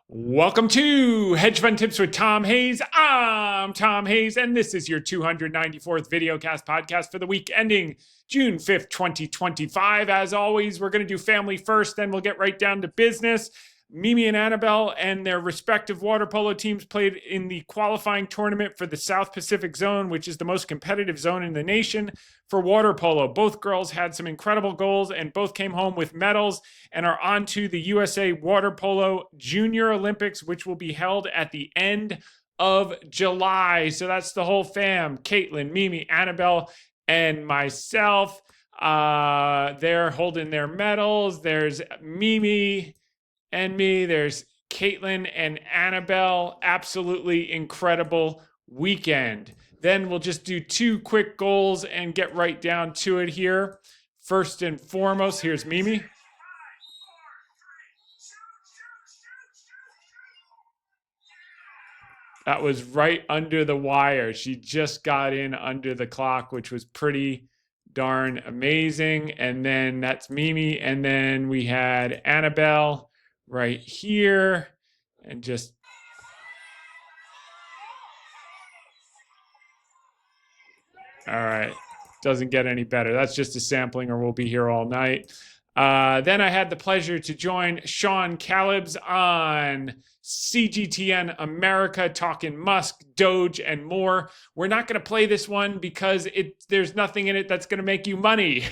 Welcome to Hedge Fund Tips with Tom Hayes. I'm Tom Hayes, and this is your 294th VideoCast podcast for the week ending June 5th, 2025. As always, we're going to do family first, then we'll get right down to business. Mimi and Annabelle and their respective water polo teams played in the qualifying tournament for the South Pacific Zone, which is the most competitive zone in the nation for water polo. Both girls had some incredible goals and both came home with medals and are on to the USA Water Polo Junior Olympics, which will be held at the end of July. So that's the whole fam: Caitlin, Mimi, Annabelle, and myself. They're holding their medals. There's Mimi and me. There's Caitlin and Annabelle. Absolutely incredible weekend. Then we'll just do two quick goals and get right down to it here. First and foremost, here's Mimi. That was right under the wire. She just got in under the clock, which was pretty darn amazing. And then that's Mimi. And then we had Annabelle right here, and just all right, doesn't get any better. That's just a sampling, or we'll be here all night. Then I had the pleasure to join Sean Calebs on CGTN America, talking Musk, Doge, and more. We're not going to play this one because there's nothing in it that's going to make you money.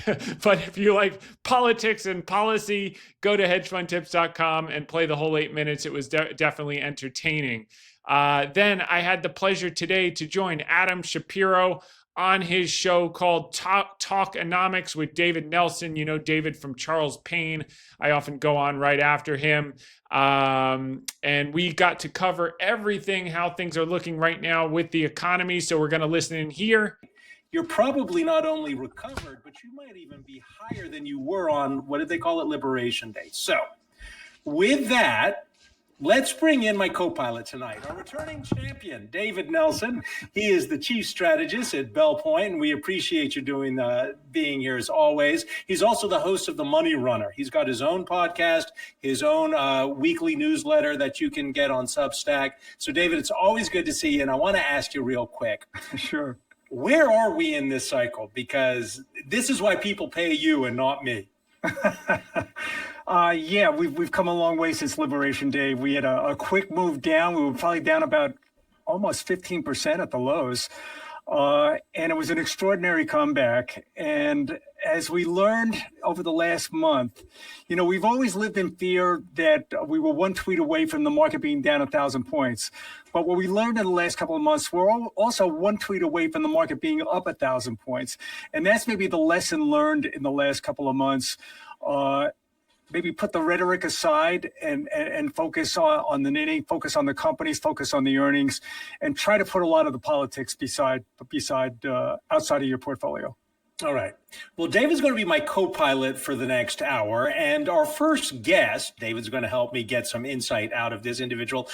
But if you like politics and policy, go to hedgefundtips.com and play the whole 8 minutes. It was definitely entertaining. Then I had the pleasure today to join Adam Shapiro on his show called Talkonomics with David Nelson. You know David from Charles Payne. I often go on right after him. And we got to cover everything, how things are looking right now with the economy. So we're going to listen in here. You're probably not only recovered, but you might even be higher than you were on, what did they call it, Liberation Day. So with that, let's bring in my co-pilot tonight, our returning champion, David Nelson. He is the chief strategist at Bell Point, and we appreciate you being here as always. He's also the host of The Money Runner. He's got his own podcast, his own weekly newsletter that you can get on Substack. So, David, it's always good to see you, and I want to ask you real quick. Sure. Where are we in this cycle? Because this is why people pay you and not me. Yeah, we've come a long way since Liberation Day. We had a quick move down. We were probably down about almost 15% at the lows. And it was an extraordinary comeback. And as we learned over the last month, you know, we've always lived in fear that we were one tweet away from the market being down 1,000 points. But what we learned in the last couple of months, we're also one tweet away from the market being up 1,000 points. And that's maybe the lesson learned in the last couple of months. Maybe put the rhetoric aside and focus on the knitting, focus on the companies, focus on the earnings, and try to put a lot of the politics outside of your portfolio. All right. Well, David's going to be my co-pilot for the next hour. And our first guest, David's going to help me get some insight out of this individual.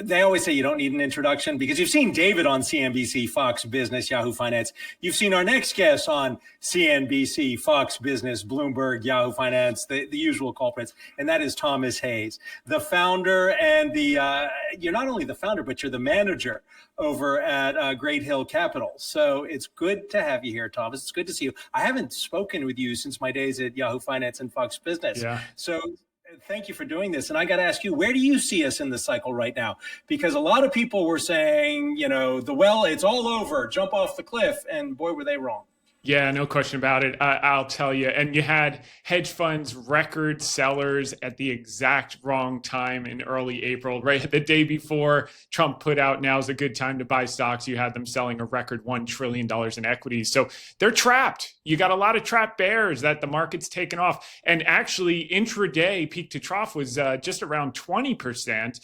They always say you don't need an introduction because you've seen David on CNBC, Fox Business, Yahoo Finance. You've seen our next guest on CNBC, Fox Business, Bloomberg, Yahoo Finance, the usual culprits. And that is Thomas Hayes, the founder and you're not only the founder, but you're the manager over at Great Hill Capital. So it's good to have you here, Thomas. It's good to see you. I haven't spoken with you since my days at Yahoo Finance and Fox Business. Yeah. So thank you for doing this. And I got to ask you, where do you see us in the cycle right now? Because a lot of people were saying, you know, it's all over, jump off the cliff. And boy, were they wrong. Yeah, no question about it. I'll tell you. And you had hedge funds record sellers at the exact wrong time in early April, right? The day before Trump put out, now's a good time to buy stocks. You had them selling a record $1 trillion in equities. So they're trapped. You got a lot of trapped bears that the market's taken off. And actually, intraday peak to trough was just around 20%.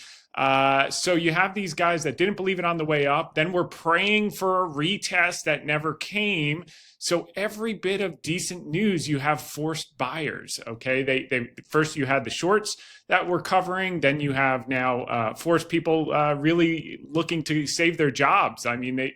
So you have these guys that didn't believe it on the way up, then were praying for a retest that never came. So every bit of decent news, you have forced buyers. Okay, they first you had the shorts, that we're covering. Then you have now forced people really looking to save their jobs. I mean,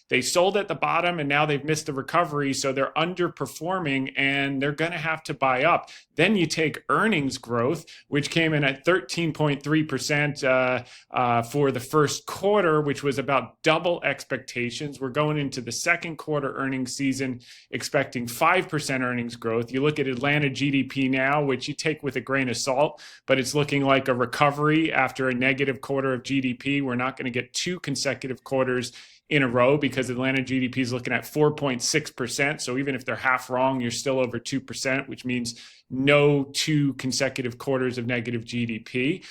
they sold at the bottom and now they've missed the recovery, so they're underperforming and they're going to have to buy up. Then you take earnings growth, which came in at 13.3% for the first quarter, which was about double expectations. We're going into the second quarter earnings season expecting 5% earnings growth. You look at Atlanta GDP now, which you take with a grain of salt, but it's looking like a recovery after a negative quarter of GDP. We're not going to get 2 consecutive quarters in a row because Atlanta GDP is looking at 4.6%. So even if they're half wrong, you're still over 2%, which means no 2 consecutive quarters of negative GDP.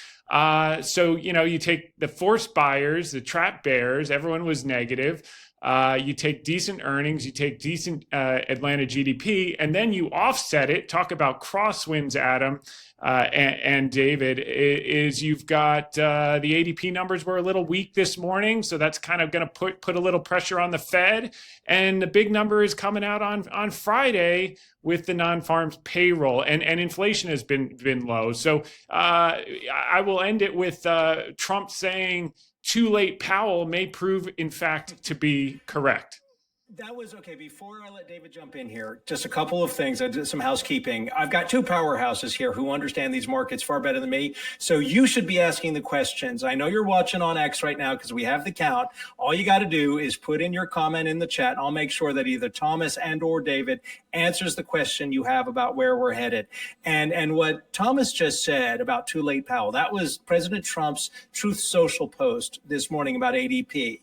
So, you take the forced buyers, the trap bears, everyone was negative. You take decent earnings, you take decent Atlanta GDP, and then you offset it. Talk about crosswinds, Adam and David, is you've got the ADP numbers were a little weak this morning, so that's kind of going to put a little pressure on the Fed. And the big number is coming out on Friday with the non-farms payroll, and inflation has been low. So I will end it with Trump saying, too late Powell may prove, in fact, to be correct. That was okay. Before I let David jump in here, just a couple of things. I did some housekeeping. I've got 2 powerhouses here who understand these markets far better than me. So you should be asking the questions. I know you're watching on X right now because we have the count. All you got to do is put in your comment in the chat. I'll make sure that either Thomas and or David answers the question you have about where we're headed. And what Thomas just said about too late Powell, that was President Trump's Truth Social post this morning about ADP.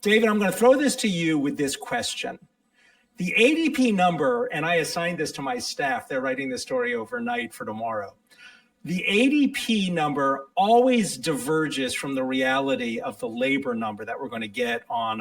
David, I'm going to throw this to you with this question. The ADP number, and I assigned this to my staff, they're writing this story overnight for tomorrow. The ADP number always diverges from the reality of the labor number that we're going to get on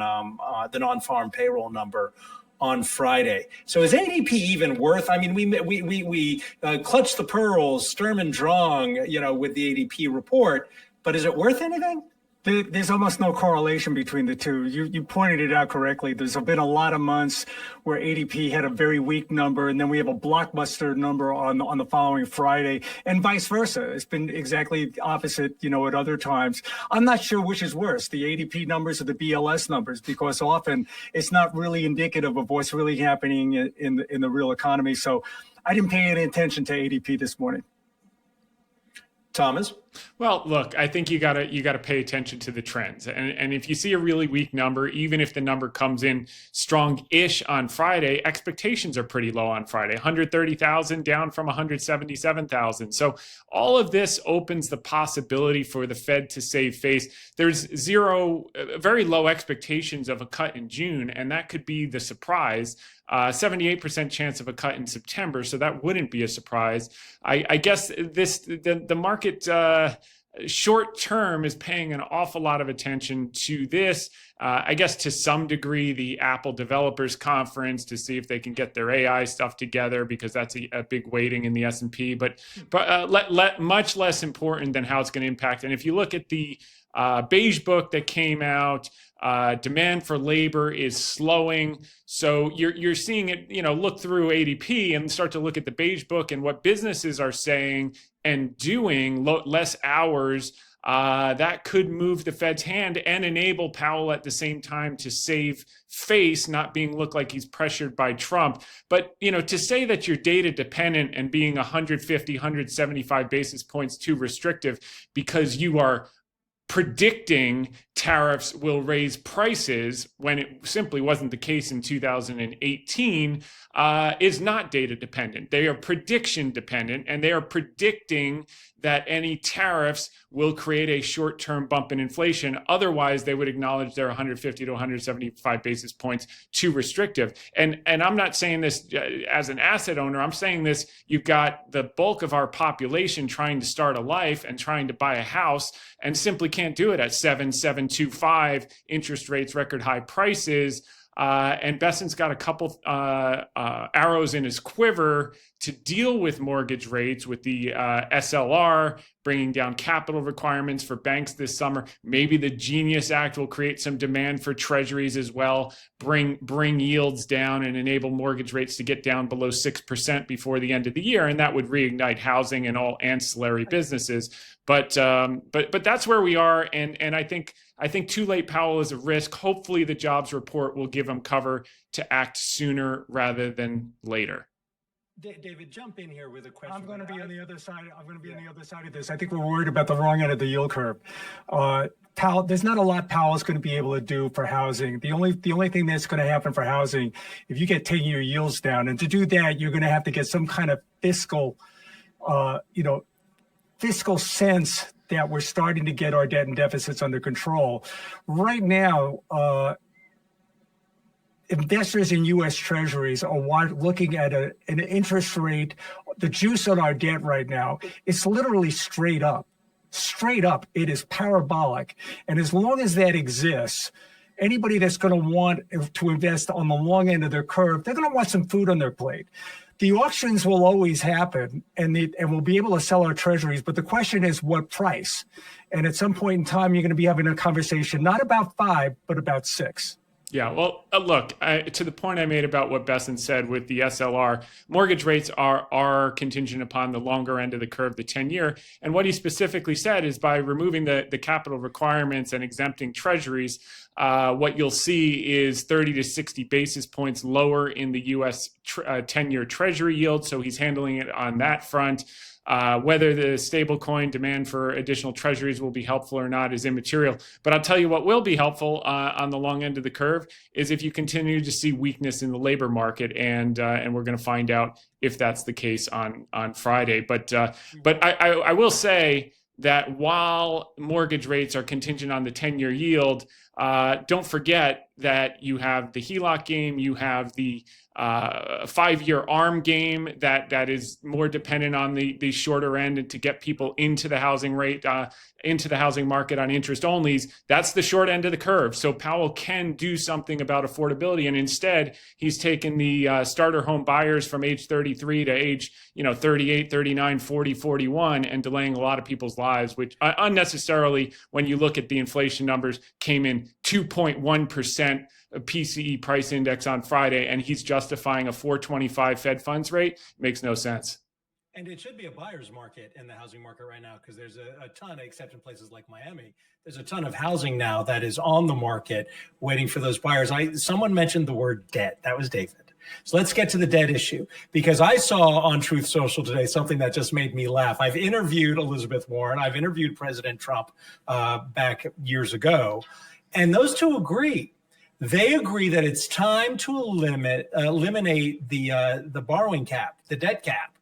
the non-farm payroll number on Friday. So is ADP even worth? I mean, we clutch the pearls, Sturm and Drang, with the ADP report, but is it worth anything? There's almost no correlation between the two. You pointed it out correctly. There's been a lot of months where ADP had a very weak number, and then we have a blockbuster number on the following Friday, and vice versa. It's been exactly opposite, at other times. I'm not sure which is worse, the ADP numbers or the BLS numbers, because often it's not really indicative of what's really happening in the real economy. So I didn't pay any attention to ADP this morning. Thomas? Well, look, I think you gotta pay attention to the trends, and if you see a really weak number, even if the number comes in strong-ish on Friday, expectations are pretty low on Friday. 130,000 down from 177,000. So all of this opens the possibility for the Fed to save face. There's very low expectations of a cut in June, and that could be the surprise. 78% chance of a cut in September, so that wouldn't be a surprise. I guess the market short term is paying an awful lot of attention to this. I guess to some degree, the Apple Developers Conference to see if they can get their AI stuff together, because that's a big weighting in the S&P. But much less important than how it's going to impact. And if you look at the beige book that came out, demand for labor is slowing. So you're seeing it, look through ADP and start to look at the beige book and what businesses are saying and doing, less hours. That could move the Fed's hand and enable Powell at the same time to save face, not look like he's pressured by Trump. But, to say that you're data dependent and being 150, 175 basis points too restrictive because you are predicting tariffs will raise prices when it simply wasn't the case in 2018 is not data dependent. They are prediction dependent, and they are predicting that any tariffs will create a short-term bump in inflation. Otherwise, they would acknowledge they're 150 to 175 basis points too restrictive. And I'm not saying this as an asset owner. I'm saying this, you've got the bulk of our population trying to start a life and trying to buy a house and simply can't do it at 7.25 interest rates, record high prices. And Besson's got a couple arrows in his quiver to deal with mortgage rates, with the SLR bringing down capital requirements for banks this summer. Maybe the Genius Act will create some demand for treasuries as well, bring yields down and enable mortgage rates to get down below 6% before the end of the year. And that would reignite housing and all ancillary businesses. But that's where we are. And I think too late Powell is a risk. Hopefully the jobs report will give him cover to act sooner rather than later. David, jump in here with a question. I'm going to be on the other side. I'm going to be on the other side of this. I think we're worried about the wrong end of the yield curve. Powell, there's not a lot Powell's going to be able to do for housing. The only thing that's going to happen for housing, if you get 10-year yields down, and to do that, you're going to have to get some kind of fiscal sense that we're starting to get our debt and deficits under control. Right now, investors in U.S. Treasuries are looking at an interest rate. The juice on our debt right now, it's literally straight up. Straight up, it is parabolic. And as long as that exists, anybody that's going to want to invest on the long end of their curve, they're going to want some food on their plate. The auctions will always happen, and we'll be able to sell our treasuries. But the question is, what price? And at some point in time, you're going to be having a conversation not about 5, but about 6. Yeah, well, look, to the point I made about what Besson said with the SLR, mortgage rates are contingent upon the longer end of the curve, the 10-year. And what he specifically said is by removing the capital requirements and exempting treasuries, what you'll see is 30 to 60 basis points lower in the U.S. 10-year treasury yield. So he's handling it on that front. Whether the stablecoin demand for additional treasuries will be helpful or not is immaterial. But I'll tell you what will be helpful on the long end of the curve is if you continue to see weakness in the labor market, and we're going to find out if that's the case on Friday. But I will say that while mortgage rates are contingent on the 10-year yield, don't forget that you have the HELOC game, you have the 5-year ARM game that is more dependent on the shorter end and to get people into the housing market on interest onlys. That's the short end of the curve. So Powell can do something about affordability, and instead he's taken the starter home buyers from age 33 to age 38, 39, 40, 41, and delaying a lot of people's lives, which unnecessarily, when you look at the inflation numbers, came in 2.1%. PCE price index on Friday, and he's justifying a 4.25 Fed funds rate. Makes no sense. And it should be a buyer's market in the housing market right now, because there's a ton, except in places like Miami, there's a ton of housing now that is on the market waiting for those buyers. Someone mentioned the word debt. That was David. So let's get to the debt issue, because I saw on Truth Social today something that just made me laugh. I've interviewed Elizabeth Warren. I've interviewed President Trump back years ago, and those two agree. They agree that it's time to eliminate the borrowing cap, the debt cap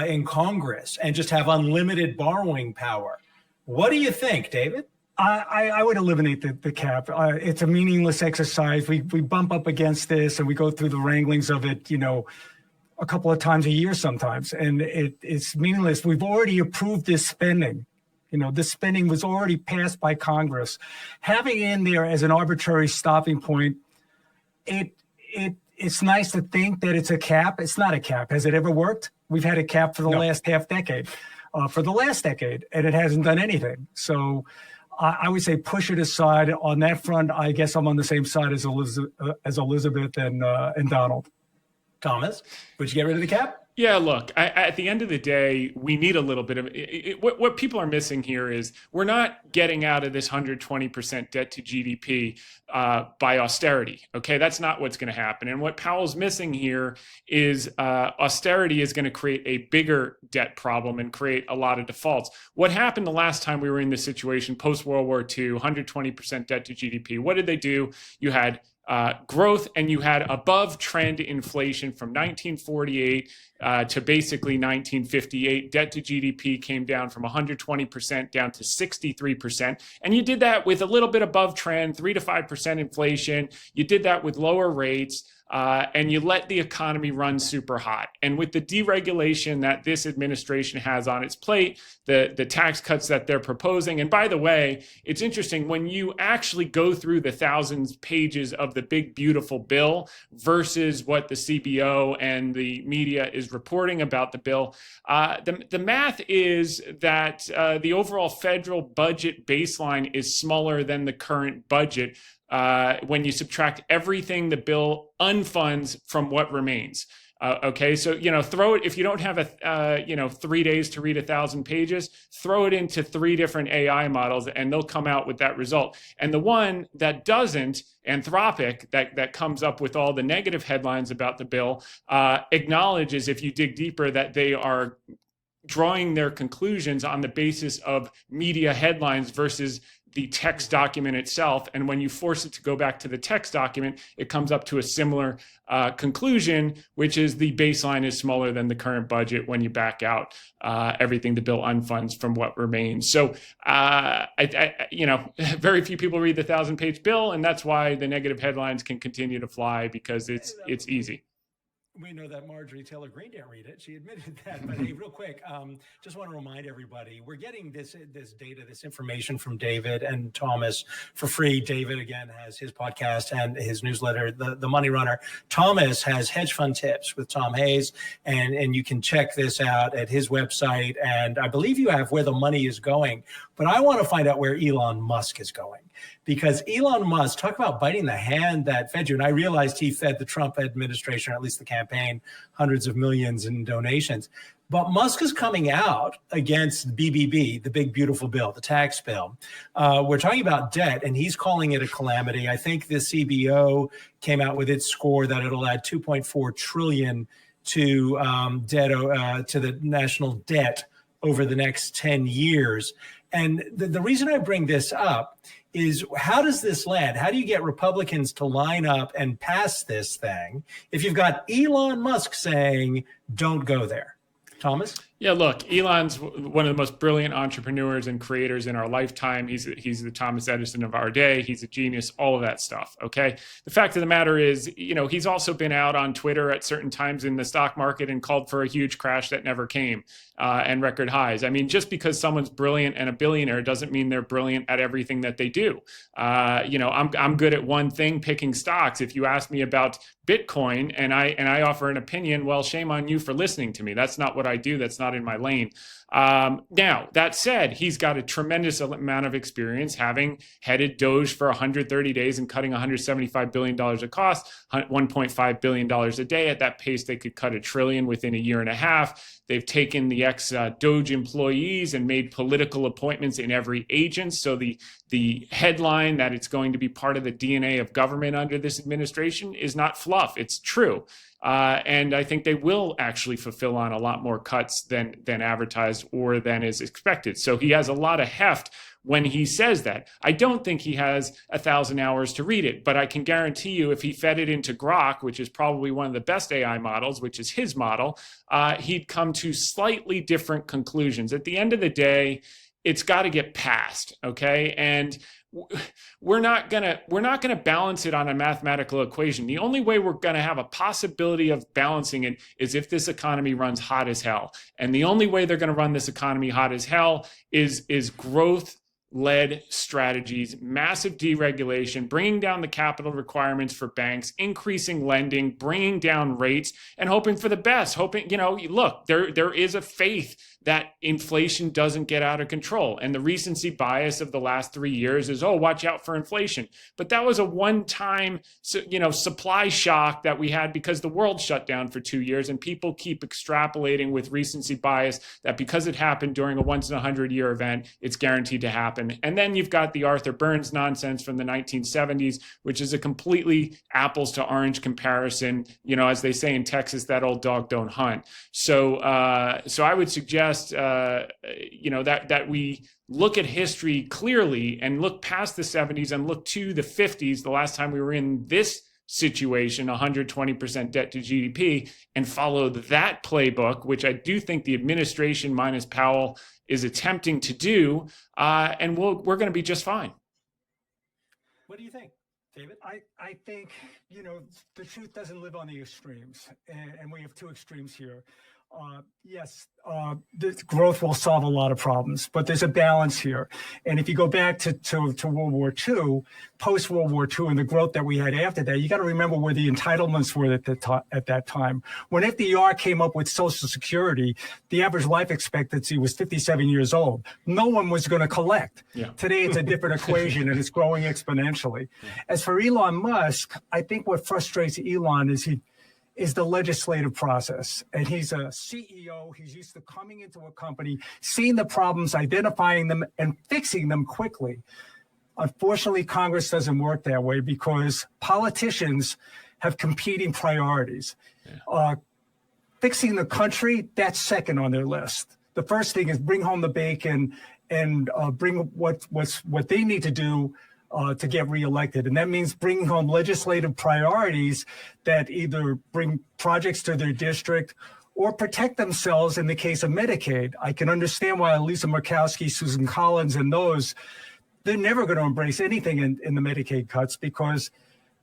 in Congress, and just have unlimited borrowing power. What do you think, David? I would eliminate the cap. It's a meaningless exercise. We bump up against this and we go through the wranglings of it, a couple of times a year sometimes, and it's meaningless. We've already approved this spending. This spending was already passed by Congress. Having it in there as an arbitrary stopping point, it's nice to think that it's a cap. It's not a cap. Has it ever worked? We've had a cap for the last half decade, and it hasn't done anything. So I would say push it aside. On that front, I guess I'm on the same side as Elizabeth and Donald. Thomas, would you get rid of the cap? Yeah, look, at the end of the day, we need a little bit of what people are missing here is we're not getting out of this 120% debt to GDP by austerity. Okay, that's not what's going to happen. And what Powell's missing here is austerity is going to create a bigger debt problem and create a lot of defaults. What happened the last time we were in this situation post World War II, 120% debt to GDP? What did they do? You had growth, and you had above trend inflation from 1948 to basically 1958. Debt to GDP came down from 120% down to 63%. And you did that with a little bit above trend, 3 to 5% inflation. You did that with lower rates. and you let the economy run super hot. And with the deregulation that this administration has on its plate, the tax cuts that they're proposing, and by the way, it's interesting when you actually go through the thousands pages of the big, beautiful bill versus what the CBO and the media is reporting about the bill, the math is that the overall federal budget baseline is smaller than the current budget when you subtract everything the bill unfunds from what remains. Okay, so throw it, if you don't have 3 days to read 1,000 pages, throw it into 3 different AI models and they'll come out with that result. And the one that doesn't, Anthropic, that comes up with all the negative headlines about the bill, acknowledges, if you dig deeper, that they are drawing their conclusions on the basis of media headlines versus the text document itself. And when you force it to go back to the text document, it comes up to a similar conclusion, which is the baseline is smaller than the current budget when you back out everything the bill unfunds from what remains. So, very few people read the 1,000-page bill, and that's why the negative headlines can continue to fly, because it's easy. We know that Marjorie Taylor Greene didn't read it. She admitted that. But hey, real quick, just want to remind everybody, we're getting this data, this information from David and Thomas for free. David, again, has his podcast and his newsletter, The Money Runner. Thomas has Hedge Fund Tips with Tom Hayes, and you can check this out at his website. And I believe you have Where the Money is Going. But I want to find out where Elon Musk is going. Because Elon Musk, talk about biting the hand that fed you. And I realized he fed the Trump administration, or at least the campaign, hundreds of millions in donations. But Musk is coming out against BBB, the big, beautiful bill, the tax bill. We're talking about debt, and he's calling it a calamity. I think the CBO came out with its score that it'll add $2.4 trillion to to the national debt over the next 10 years. And the reason I bring this up is, how does this land? How do you get Republicans to line up and pass this thing if you've got Elon Musk saying, don't go there? Thomas? Yeah, look, Elon's one of the most brilliant entrepreneurs and creators in our lifetime. He's the Thomas Edison of our day. He's a genius, all of that stuff, okay? The fact of the matter is, he's also been out on Twitter at certain times in the stock market and called for a huge crash that never came, and record highs. I mean, just because someone's brilliant and a billionaire doesn't mean they're brilliant at everything that they do. I'm good at one thing, picking stocks. If you ask me about Bitcoin and I offer an opinion, well, shame on you for listening to me. That's not what I do. That's not in my lane. Now, that said, he's got a tremendous amount of experience, having headed Doge for 130 days and cutting $175 billion of costs, $1.5 billion a day. At that pace, they could cut $1 trillion within a year and a half. They've taken the ex-Doge employees and made political appointments in every agent. So the headline that it's going to be part of the DNA of government under this administration is not fluff. It's true. And I think they will actually fulfill on a lot more cuts than advertised or than is expected. So he has a lot of heft when he says that. I don't think he has 1,000 hours to read it, but I can guarantee you if he fed it into Grok, which is probably one of the best AI models, which is his model, he'd come to slightly different conclusions. At the end of the day, it's got to get passed, okay? And we're not gonna balance it on a mathematical equation. The only way we're gonna have a possibility of balancing it is if this economy runs hot as hell. And the only way they're gonna run this economy hot as hell is growth-led strategies, massive deregulation, bringing down the capital requirements for banks, increasing lending, bringing down rates, and hoping for the best. Look, there is a faith that inflation doesn't get out of control. And the recency bias of the last 3 years is, oh, watch out for inflation. But that was a one-time, supply shock that we had because the world shut down for 2 years, and people keep extrapolating with recency bias that because it happened during a once-in-a-100-year event, it's guaranteed to happen. And then you've got the Arthur Burns nonsense from the 1970s, which is a completely apples to orange comparison. As they say in Texas, that old dog don't hunt. So I would suggest that we look at history clearly and look past the 70s and look to the 50s, the last time we were in this situation, 120% debt to GDP, and follow that playbook, which I do think the administration minus Powell is attempting to do, and we're going to be just fine. What do you think? David? I think, the truth doesn't live on the extremes, and we have two extremes here. Yes, the growth will solve a lot of problems, but there's a balance here. And if you go back to World War II, post World War II, and the growth that we had after that, you got to remember where the entitlements were at that time. When FDR came up with Social Security, the average life expectancy was 57 years old. No one was going to collect. Yeah. Today, it's a different equation, and it's growing exponentially. Yeah. As for Elon Musk, I think what frustrates Elon is the legislative process. And he's a CEO. He's used to coming into a company, seeing the problems, identifying them, and fixing them quickly. Unfortunately, Congress doesn't work that way because politicians have competing priorities. Yeah. Fixing the country, that's second on their list. The first thing is bring home the bacon and bring what they need to do to get reelected. And that means bringing home legislative priorities that either bring projects to their district or protect themselves in the case of Medicaid. I can understand why Lisa Murkowski, Susan Collins, and they're never going to embrace anything in the Medicaid cuts because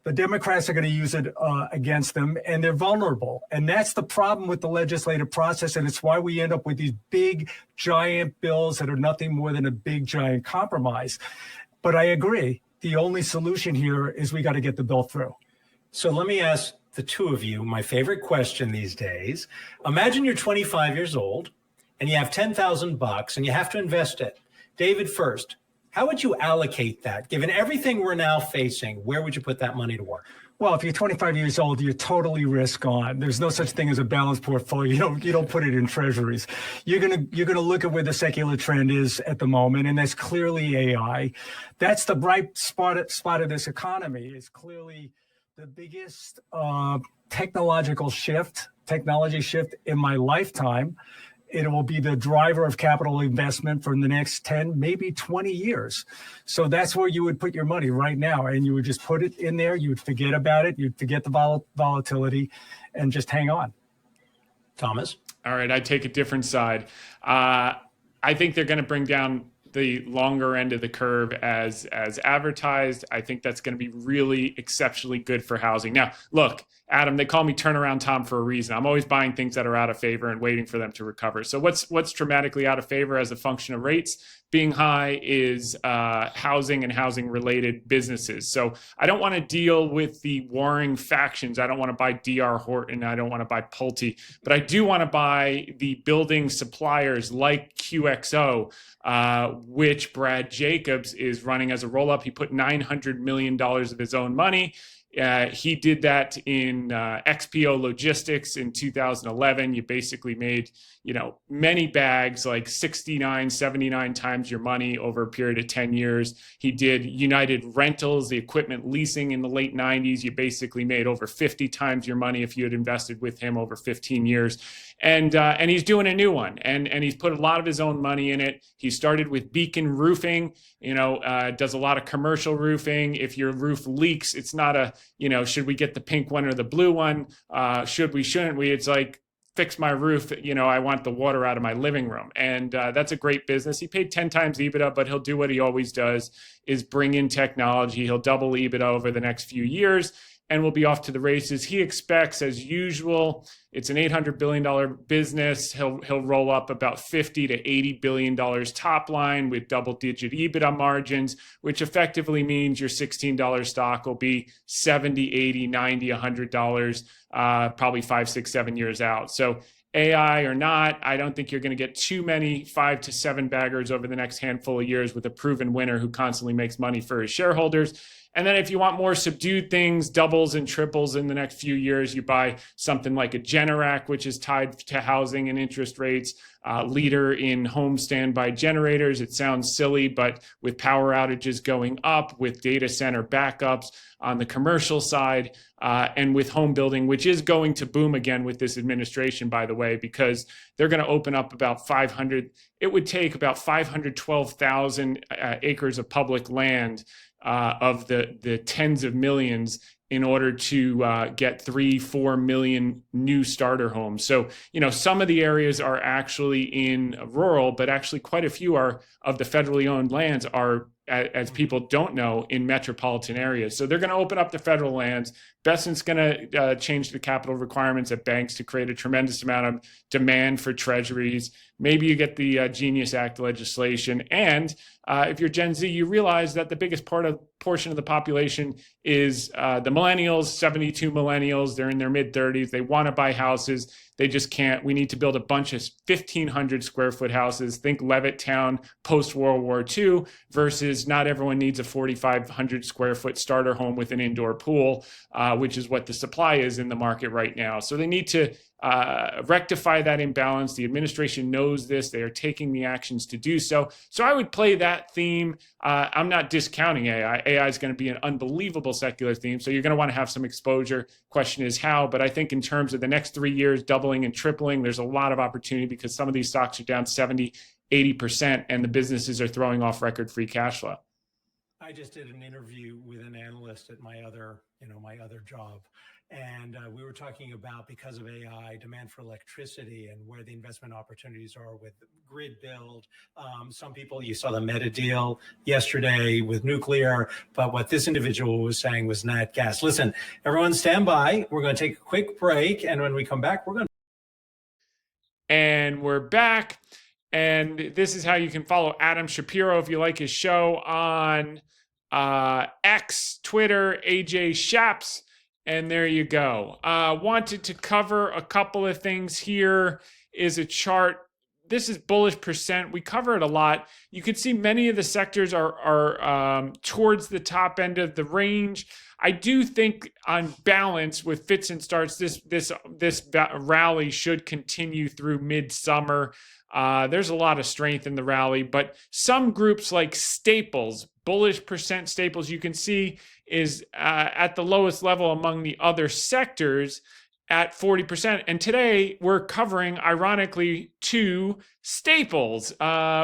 the Democrats are going to use it against them, and they're vulnerable. And that's the problem with the legislative process, and it's why we end up with these big, giant bills that are nothing more than a big, giant compromise. But I agree. The only solution here is we got to get the bill through. So let me ask the two of you my favorite question these days. Imagine you're 25 years old and you have $10,000 and you have to invest it. David, first, how would you allocate that? Given everything we're now facing, where would you put that money to work? Well, if you're 25 years old, you're totally risk on. There's no such thing as a balanced portfolio. You don't put it in treasuries. You're gonna look at where the secular trend is at the moment, and that's clearly AI. That's the bright spot of this economy. Is clearly the biggest technology shift in my lifetime. It will be the driver of capital investment for the next 10, maybe 20 years. So that's where you would put your money right now. And you would just put it in there. You would forget about it. You'd forget the volatility and just hang on. Thomas? All right, I take a different side. I think they're going to bring down the longer end of the curve as advertised. I think that's going to be really exceptionally good for housing. Now, look, Adam, they call me Turnaround Tom for a reason. I'm always buying things that are out of favor and waiting for them to recover. So what's dramatically out of favor as a function of rates being high is housing and housing-related businesses. So I don't want to deal with the warring factions. I don't want to buy D.R. Horton. I don't want to buy Pulte. But I do want to buy the building suppliers like QXO, which Brad Jacobs is running as a roll-up. He put $900 million of his own money. He did that in XPO Logistics in 2011. You basically made, many bags, like 69, 79 times your money over a period of 10 years. He did United Rentals, the equipment leasing in the late 90s. You basically made over 50 times your money if you had invested with him over 15 years. And he's doing a new one, and he's put a lot of his own money in it. He started with Beacon Roofing, does a lot of commercial roofing. If your roof leaks, it's not a, should we get the pink one or the blue one? Shouldn't we? It's like, fix my roof. I want the water out of my living room. And that's a great business. He paid 10 times EBITDA, but he'll do what he always does, is bring in technology. He'll double EBITDA over the next few years, and we'll be off to the races. He expects, as usual, it's an $800 billion business. He'll roll up about $50 to $80 billion top line with double-digit EBITDA margins, which effectively means your $16 stock will be $70, $80, $90, $100, probably 5, 6, 7 years out. So AI or not, I don't think you're going to get too many 5 to 7 baggers over the next handful of years with a proven winner who constantly makes money for his shareholders. And then if you want more subdued things, doubles and triples in the next few years, you buy something like a Generac, which is tied to housing and interest rates, leader in home standby generators. It sounds silly, but with power outages going up, with data center backups on the commercial side, and with home building, which is going to boom again with this administration, by the way, because they're going to open up about 500. It would take about 512,000 acres of public land of the tens of millions in order to get 3-4 million new starter homes. So, some of the areas are actually in rural, but actually quite a few of the federally owned lands are as people don't know, in metropolitan areas. So they're going to open up the federal lands. Bessent's going to change the capital requirements at banks to create a tremendous amount of demand for treasuries. Maybe you get the Genius Act legislation. And if you're Gen Z, you realize that the biggest portion of the population is the millennials, 72 millennials. They're in their mid-30s. They want to buy houses. They just can't. We need to build a bunch of 1,500 square foot houses. Think Levittown post-World War II versus not everyone needs a 4,500 square foot starter home with an indoor pool, which is what the supply is in the market right now. So they need to rectify that imbalance. The administration knows this. They are taking the actions to do so. So I would play that theme. I'm not discounting AI. AI is going to be an unbelievable secular theme. So you're going to want to have some exposure. Question is how. But I think in terms of the next 3 years, doubling and tripling, there's a lot of opportunity because some of these stocks are down 70, 80%, and the businesses are throwing off record free cash flow. I just did an interview with an analyst at my other job. And we were talking about, because of AI, demand for electricity and where the investment opportunities are with grid build. Some people, you saw the Meta deal yesterday with nuclear, but what this individual was saying was nat gas. Listen, everyone stand by. We're going to take a quick break. And when we come back, And we're back. And this is how you can follow Adam Shapiro if you like his show on X, Twitter, AJ Shaps. And there you go. Wanted to cover a couple of things. Here is a chart. This is bullish percent. We cover it a lot. You can see many of the sectors are towards the top end of the range. I do think on balance with fits and starts, this rally should continue through midsummer. There's a lot of strength in the rally, but some groups like staples, bullish percent staples, you can see is at the lowest level among the other sectors at 40%. And today we're covering, ironically, 2 staples,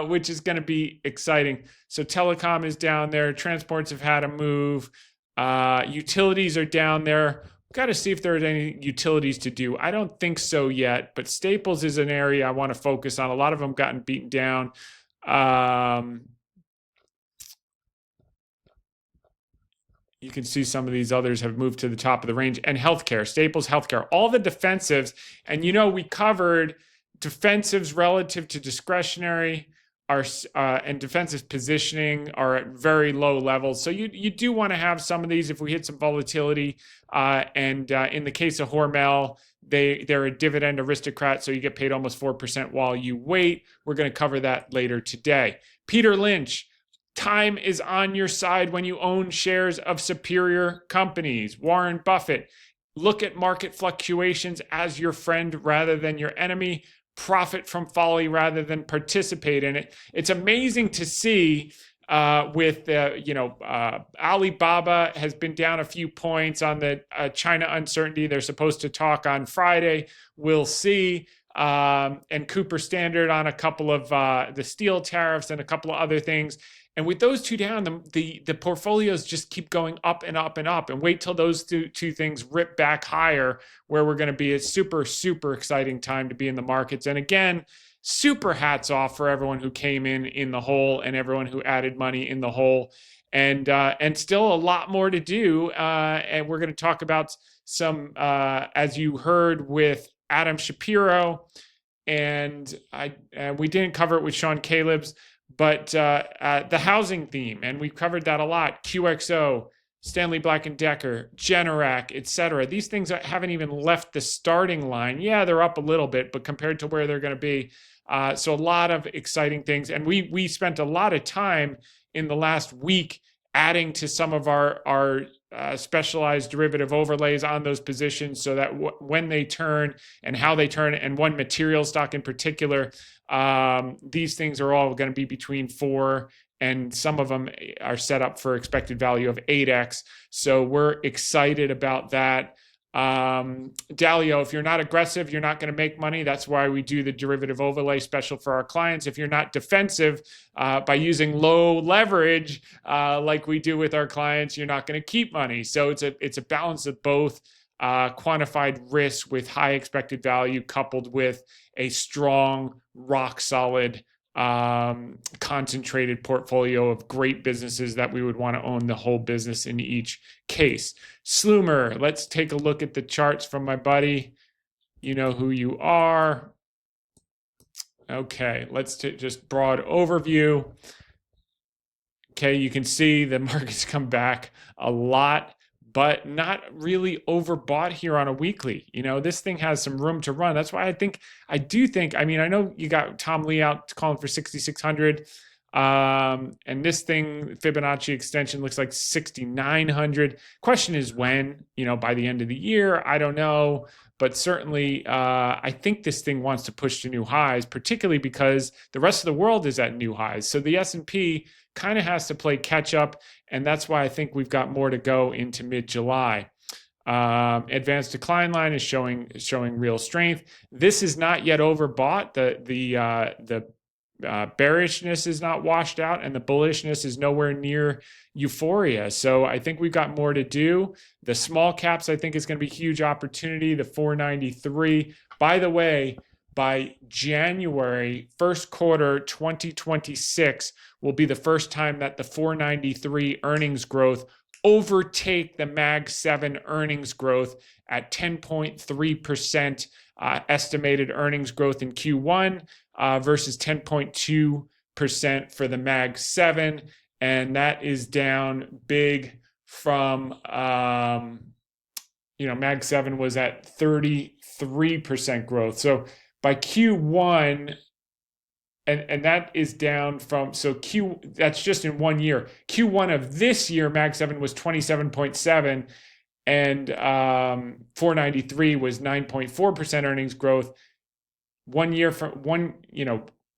which is going to be exciting. So telecom is down there. Transports have had a move. Utilities are down there. Got to see if there's any utilities to do. I don't think so yet, but staples is an area I want to focus on. A lot of them gotten beaten down. You can see some of these others have moved to the top of the range. And healthcare, staples, healthcare, all the defensives. And we covered defensives relative to discretionary and defensive positioning are at very low levels. So you do want to have some of these if we hit some volatility. And in the case of Hormel, they're a dividend aristocrat, so you get paid almost 4% while you wait. We're going to cover that later today. Peter Lynch. Time is on your side when you own shares of superior companies. Warren Buffett, look at market fluctuations as your friend rather than your enemy. Profit from folly rather than participate in it. It's amazing to see with Alibaba has been down a few points on the China uncertainty. They're supposed to talk on Friday. We'll see. And Cooper Standard on a couple of the steel tariffs and a couple of other things. And with those two down, the portfolios just keep going up and up and up. And wait till those two things rip back higher, where we're going to be. A super, super exciting time to be in the markets. And again, super hats off for everyone who came in the hole and everyone who added money in the hole. And still a lot more to do. And we're going to talk about some, as you heard with Adam Shapiro, and we didn't cover it with Sean Caleb's, but the housing theme, and we've covered that a lot. QXO, Stanley Black & Decker, Generac, et cetera. These things haven't even left the starting line. Yeah, they're up a little bit, but compared to where they're going to be. So a lot of exciting things. And we spent a lot of time in the last week adding to some of our specialized derivative overlays on those positions, so that when they turn and how they turn, and one material stock in particular, these things are all going to be between 4, and some of them are set up for expected value of 8x. So we're excited about that. Dalio, if you're not aggressive, you're not going to make money. That's why we do the derivative overlay special for our clients. If you're not defensive, by using low leverage, like we do with our clients, you're not going to keep money. So it's a balance of both quantified risk with high expected value, coupled with a strong, rock solid concentrated portfolio of great businesses that we would want to own the whole business in each case. Slumer, let's take a look at the charts from my buddy. You know who you are. Okay, let's just broad overview. Okay, you can see the market's come back a lot, but not really overbought here on a weekly. This thing has some room to run. That's why I know you got Tom Lee out calling for 6,600. And this thing, Fibonacci extension, looks like 6,900. Question is when, by the end of the year, I don't know. But certainly, I think this thing wants to push to new highs, particularly because the rest of the world is at new highs. So the S&P kind of has to play catch up, and that's why I think we've got more to go into mid-July. Advanced decline line is showing real strength. This is not yet overbought. The bearishness is not washed out, and the bullishness is nowhere near euphoria. So I think we've got more to do. The small caps, I think, is going to be a huge opportunity. The 493. By the way, by January, first quarter 2026 will be the first time that the 493 earnings growth overtake the Mag 7 earnings growth at 10.3% estimated earnings growth in Q1 versus 10.2% for the Mag 7. And that is down big from, Mag 7 was at 33% growth. So by Q1, and that is down from, that's just in 1 year. Q1 of this year, Mag 7 was 27.7, and 493 was 9.4% earnings growth. 1 year from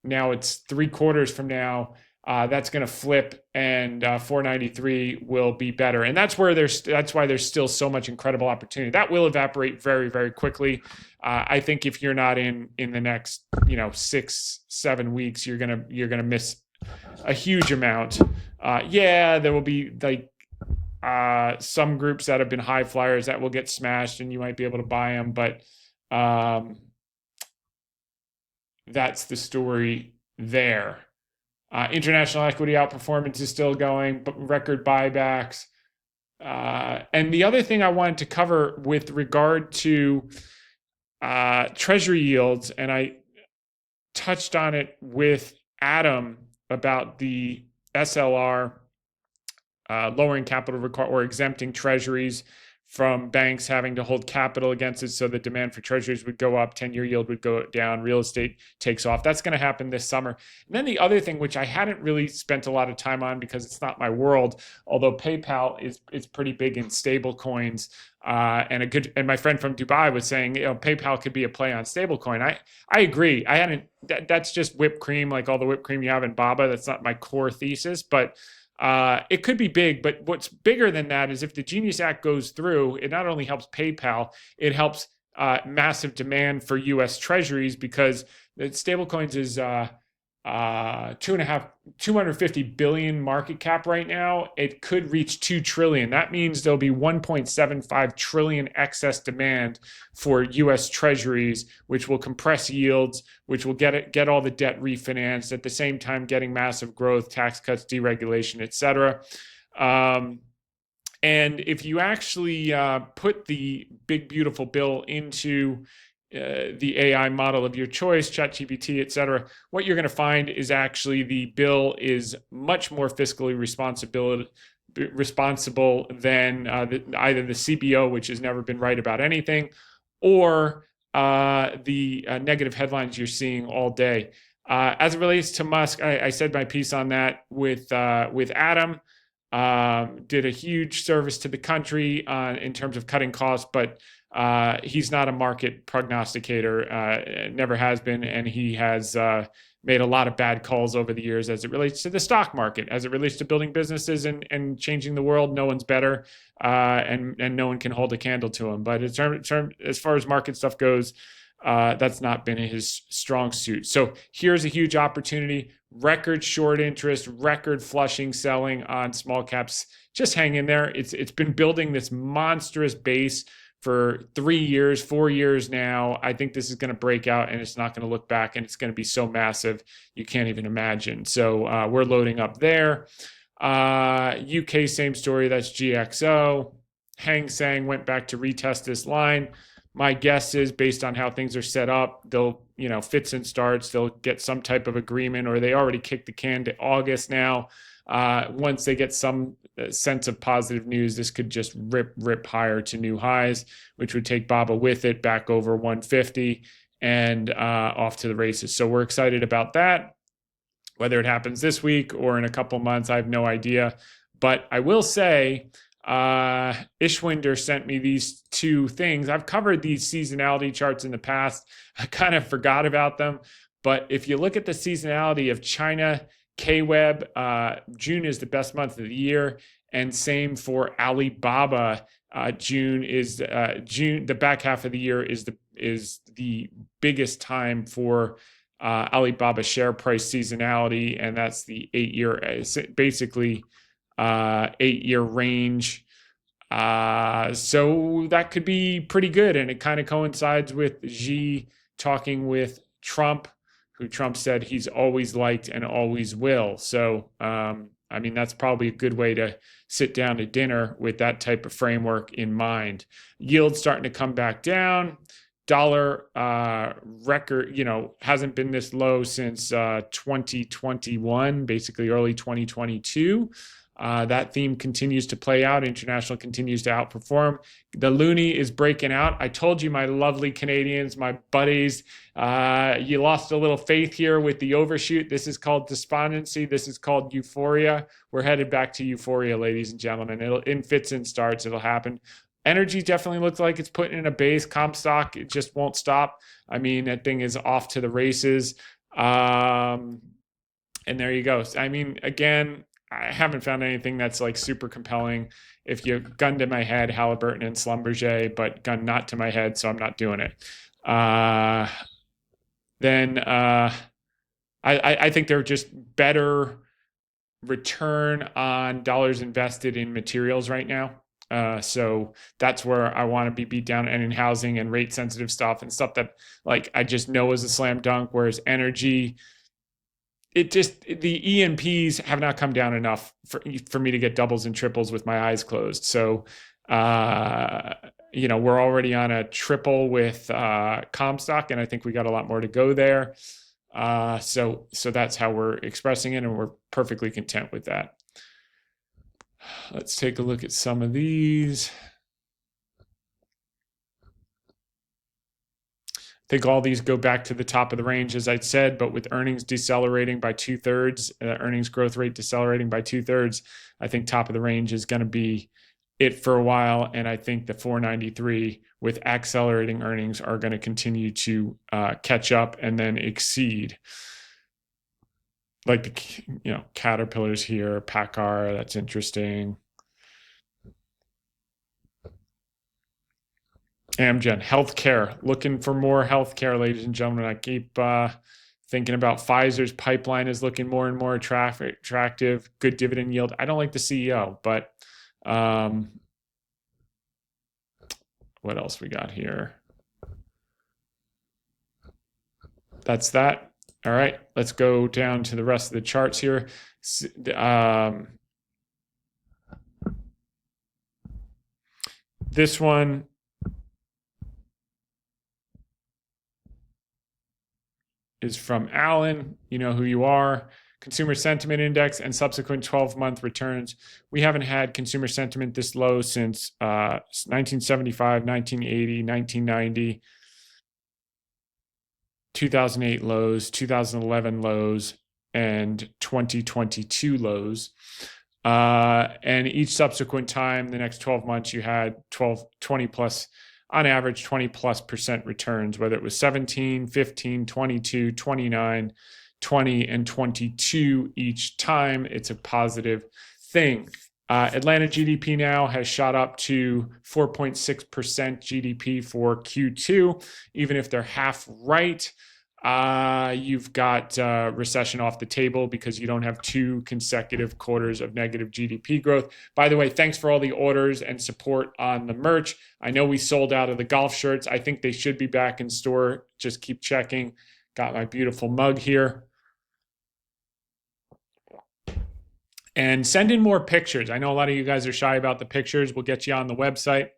now it's 3 quarters from now, that's going to flip, and 493 will be better. And that's why there's still so much incredible opportunity. That will evaporate very, very quickly. I think if you're not in the next 6-7 weeks, you're gonna miss a huge amount. There will be some groups that have been high flyers that will get smashed, and you might be able to buy them, but that's the story there. International equity outperformance is still going, but record buybacks. And the other thing I wanted to cover with regard to treasury yields, and I touched on it with Adam about the SLR lowering capital or exempting treasuries from banks having to hold capital against it, so the demand for treasuries would go up, 10-year yield would go down, real estate takes off. That's going to happen this summer. And then the other thing, which I hadn't really spent a lot of time on because it's not my world, although PayPal is pretty big in stable coins, and my friend from Dubai was saying, PayPal could be a play on stablecoin. I agree. That's just whipped cream, like all the whipped cream you have in Baba. That's not my core thesis, but it could be big. But what's bigger than that is if the Genius Act goes through, it not only helps PayPal, it helps massive demand for U.S. Treasuries, because the stablecoins is 250 billion market cap right now. It could reach 2 trillion. That means there'll be 1.75 trillion excess demand for U.S. Treasuries, which will compress yields, which will get all the debt refinanced, at the same time getting massive growth, tax cuts, deregulation, etc. And if you actually put the big beautiful bill into the AI model of your choice, ChatGPT, et cetera, what you're going to find is actually the bill is much more fiscally responsible than either the CBO, which has never been right about anything, or the negative headlines you're seeing all day. As it relates to Musk, I said my piece on that with Adam. Did a huge service to the country in terms of cutting costs, but he's not a market prognosticator, never has been, and he has made a lot of bad calls over the years as it relates to the stock market, as it relates to building businesses and changing the world. No one's better, and no one can hold a candle to him. But as far as market stuff goes, that's not been his strong suit. So here's a huge opportunity. Record short interest, record flushing selling on small caps. Just hang in there. It's been building this monstrous base for 3 years, 4 years now. I think this is going to break out and it's not going to look back, and it's going to be so massive you can't even imagine. So we're loading up there. UK, same story. That's GXO. Hang Seng went back to retest this line. My guess is, based on how things are set up, they'll, fits and starts, they'll get some type of agreement, or they already kicked the can to August now. Once they get some sense of positive news, this could just rip higher to new highs, which would take BABA with it back over 150 and off to the races. So we're excited about that. Whether it happens this week or in a couple months, I have no idea. But I will say, Ishwinder sent me these two things. I've covered these seasonality charts in the past. I kind of forgot about them. But if you look at the seasonality of China, KWeb, June is the best month of the year. And same for Alibaba. June, the back half of the year is the biggest time for Alibaba share price seasonality, and that's the 8-year, basically 8-year range. So that could be pretty good, and it kind of coincides with Xi talking with Trump, who Trump said he's always liked and always will. So that's probably a good way to sit down to dinner with that type of framework in mind. Yield's starting to come back down. Dollar record, hasn't been this low since 2021, basically early 2022. That theme continues to play out. International continues to outperform. The loonie is breaking out. I told you, my lovely Canadians, my buddies, you lost a little faith here with the overshoot. This is called despondency. This is called euphoria. We're headed back to euphoria, ladies and gentlemen. It'll in fits and starts. It'll happen. Energy definitely looks like it's putting in a base. Comstock, it just won't stop. That thing is off to the races. And there you go. Again, I haven't found anything that's like super compelling. If you gun to my head, Halliburton and Schlumberger, but gun not to my head, so I'm not doing it. Then I think they're just better return on dollars invested in materials right now. So that's where I want to be beat down, and in housing and rate sensitive stuff and stuff that I just know is a slam dunk. Whereas energy, the E&Ps have not come down enough for me to get doubles and triples with my eyes closed. So, we're already on a triple with Comstock, and I think we got a lot more to go there. So that's how we're expressing it, and we're perfectly content with that. Let's take a look at some of these. I think all these go back to the top of the range, as I said, but with earnings decelerating by 2/3, earnings growth rate decelerating by 2/3, I think top of the range is going to be it for a while. And I think the 493 with accelerating earnings are going to continue to catch up and then exceed. Like the Caterpillars here, PACCAR, that's interesting. Amgen, healthcare, looking for more healthcare, ladies and gentlemen. I keep thinking about Pfizer's pipeline is looking more and more attractive, good dividend yield. I don't like the CEO, but what else we got here? That's that. All right, let's go down to the rest of the charts here. This one, is from Alan. You know who you are. Consumer sentiment index and subsequent 12-month returns. We haven't had consumer sentiment this low since 1975, 1980, 1990, 2008 lows, 2011 lows, and 2022 lows. And each subsequent time, the next 12 months, you had 20 plus, on average, 20+% returns, whether it was 17, 15, 22, 29, 20, and 22 each time. It's a positive thing. Atlanta GDP now has shot up to 4.6% GDP for Q2, even if they're half right. You've got recession off the table because you don't have 2 consecutive quarters of negative GDP growth. By the way, thanks for all the orders and support on the merch. I know we sold out of the golf shirts. I think they should be back in store. Just keep checking. Got my beautiful mug here. And send in more pictures. I know a lot of you guys are shy about the pictures. We'll get you on the website.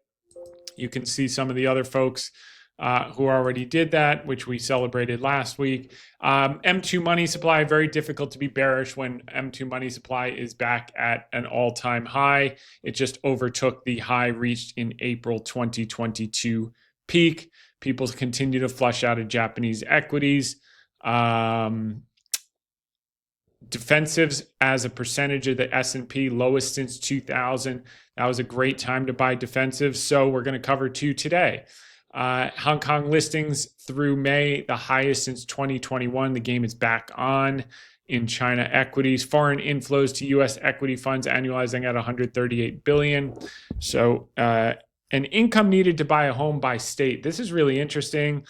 You can see some of the other folks who already did that, which we celebrated last week. M2 money supply, very difficult to be bearish when M2 money supply is back at an all-time high. It just overtook the high reached in April 2022 peak. People continue to flush out of Japanese equities. Defensives as a percentage of the S&P, lowest since 2000. That was a great time to buy defensives. So we're going to cover 2 today. Hong Kong listings through May, the highest since 2021. The game is back on in China equities. Foreign inflows to U.S. equity funds annualizing at 138 billion. So an income needed to buy a home by state. This is really interesting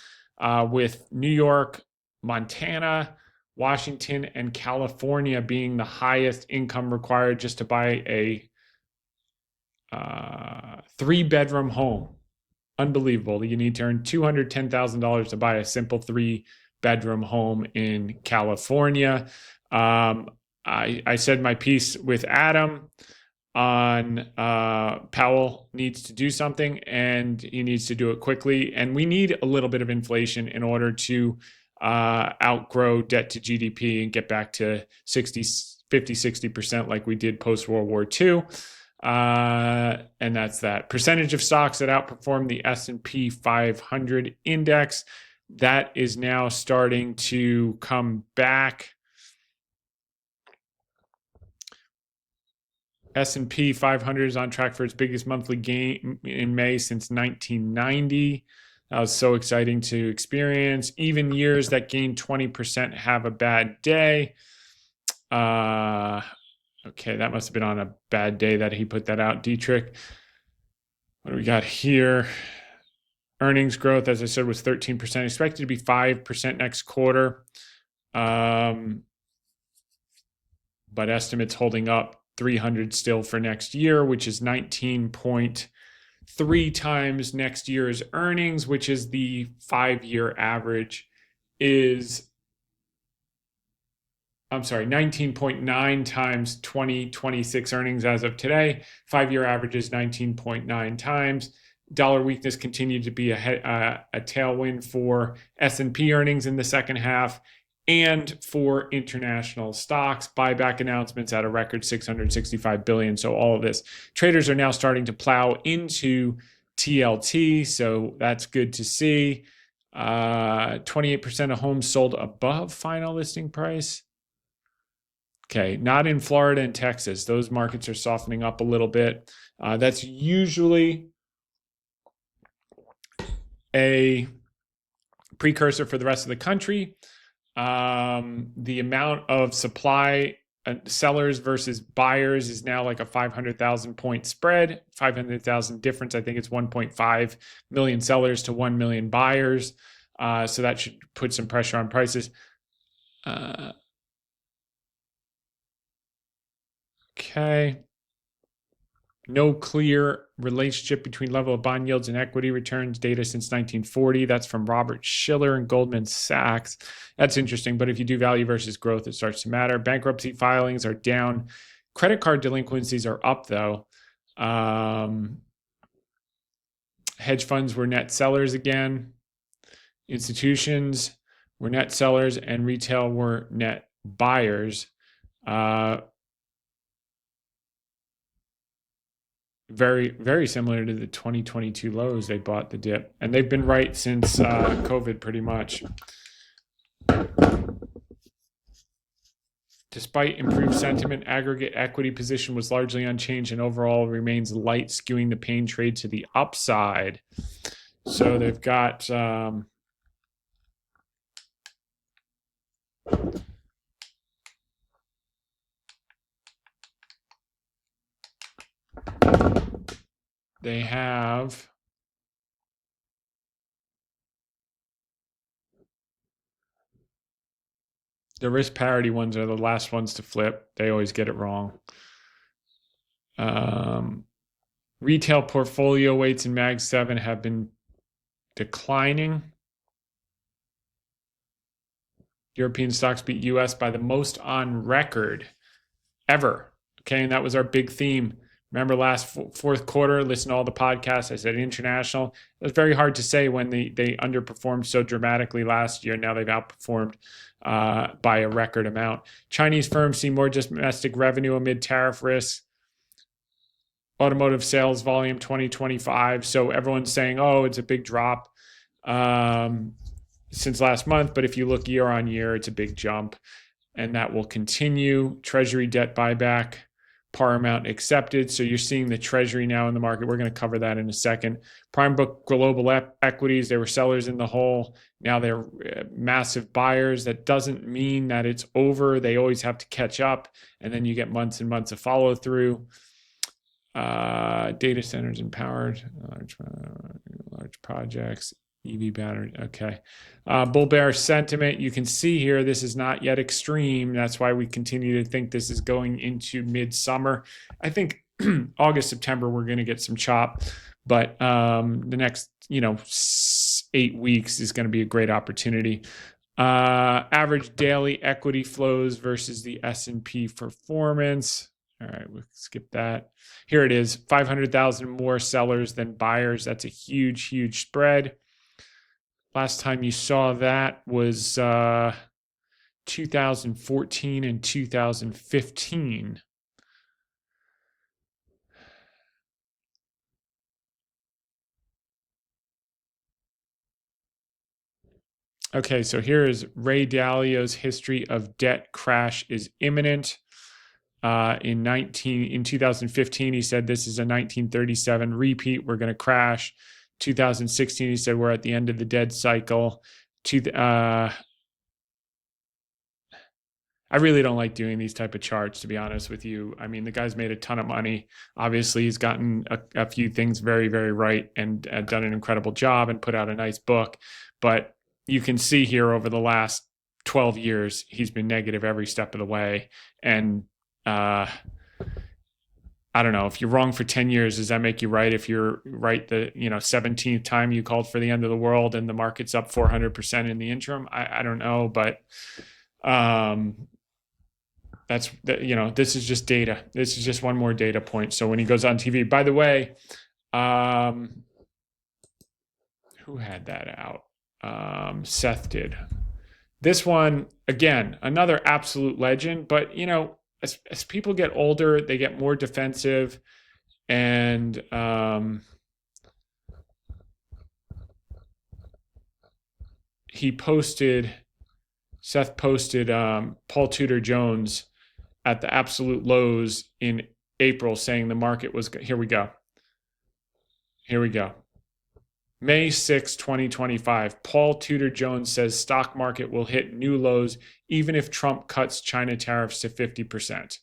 with New York, Montana, Washington, and California being the highest income required just to buy a 3-bedroom home. Unbelievable. You need to earn $210,000 to buy a simple 3-bedroom home in California. I said my piece with Adam on Powell needs to do something, and he needs to do it quickly. And we need a little bit of inflation in order to outgrow debt to GDP and get back to 50-60% like we did post-World War II. And that's that. Percentage of stocks that outperform the S&P 500 index, that is now starting to come back. S&P 500 is on track for its biggest monthly gain in May since 1990. That was so exciting to experience. Even years that gain 20% have a bad day. Okay, that must have been on a bad day that he put that out, Dietrich. What do we got here? Earnings growth, as I said, was 13%. Expected to be 5% next quarter. But estimates holding up 300 still for next year, which is 19.3 times next year's earnings, which is the 5-year average is, 19.9 times 2026 earnings as of today. 5-year average is 19.9 times. Dollar weakness continued to be a tailwind for S&P earnings in the second half and for international stocks. Buyback announcements at a record 665 billion. So all of this. Traders are now starting to plow into TLT, so that's good to see. 28% of homes sold above final listing price. Okay, not in Florida and Texas. Those markets are softening up a little bit. That's usually a precursor for the rest of the country. The amount of supply, sellers versus buyers, is now like a 500,000 point spread, 500,000 difference. I think it's 1.5 million sellers to 1 million buyers. So that should put some pressure on prices. Okay. No clear relationship between level of bond yields and equity returns data since 1940. That's from Robert Schiller and Goldman Sachs. That's interesting, but if you do value versus growth, it starts to matter. Bankruptcy filings are down. Credit card delinquencies are up, though. Hedge funds were net sellers again. Institutions were net sellers, and retail were net buyers. Very, very similar to the 2022 lows. They bought the dip, and they've been right since COVID pretty much. Despite improved sentiment, aggregate equity position was largely unchanged and overall remains light, skewing the pain trade to the upside. So they've got they have The risk parity ones are the last ones to flip. They always get it wrong. Retail portfolio weights in Mag 7 have been declining. European stocks beat US by the most on record ever. Okay, and that was our big theme. Remember last fourth quarter, listen to all the podcasts, I said international. It was very hard to say when they underperformed so dramatically last year. Now they've outperformed by a record amount. Chinese firms see more domestic revenue amid tariff risks. Automotive sales volume 2025. So everyone's saying, oh, it's a big drop since last month. But if you look year on year, it's a big jump. And that will continue. Treasury debt buyback, par amount accepted. So you're seeing the Treasury now in the market. We're going to cover that in a second. Prime book global equities, they were sellers in the hole. Now they're massive buyers. That doesn't mean that it's over. They always have to catch up. And then you get months and months of follow through. Data centers and powered, large projects, EV battery. Okay. Bull bear sentiment. You can see here, this is not yet extreme. That's why we continue to think this is going into midsummer. I think August, September, we're going to get some chop, but the next, 8 weeks is going to be a great opportunity. Average daily equity flows versus the S&P performance. All right, we'll skip that. Here it is, 500,000 more sellers than buyers. That's a huge, huge spread. Last time you saw that was 2014 and 2015. Okay, so here is Ray Dalio's history of debt crash is imminent. In 2015, he said this is a 1937 repeat. We're going to crash. 2016, he said we're at the end of the dead cycle. I really don't like doing these type of charts, to be honest with you. I mean, the guy's made a ton of money. Obviously, he's gotten a few things very, very right and done an incredible job and put out a nice book. But you can see here over the last 12 years, he's been negative every step of the way. And I don't know, if you're wrong for 10 years, does that make you right? If you're right the 17th time you called for the end of the world and the market's up 400% in the interim, I don't know, but this is just data. This is just one more data point. So when he goes on TV, by the way, who had that out? Seth did. This one, again, another absolute legend, but as people get older, they get more defensive, and Seth posted Paul Tudor Jones at the absolute lows in April, saying the market was, here we go. May 6, 2025, Paul Tudor Jones says stock market will hit new lows even if Trump cuts China tariffs to 50%.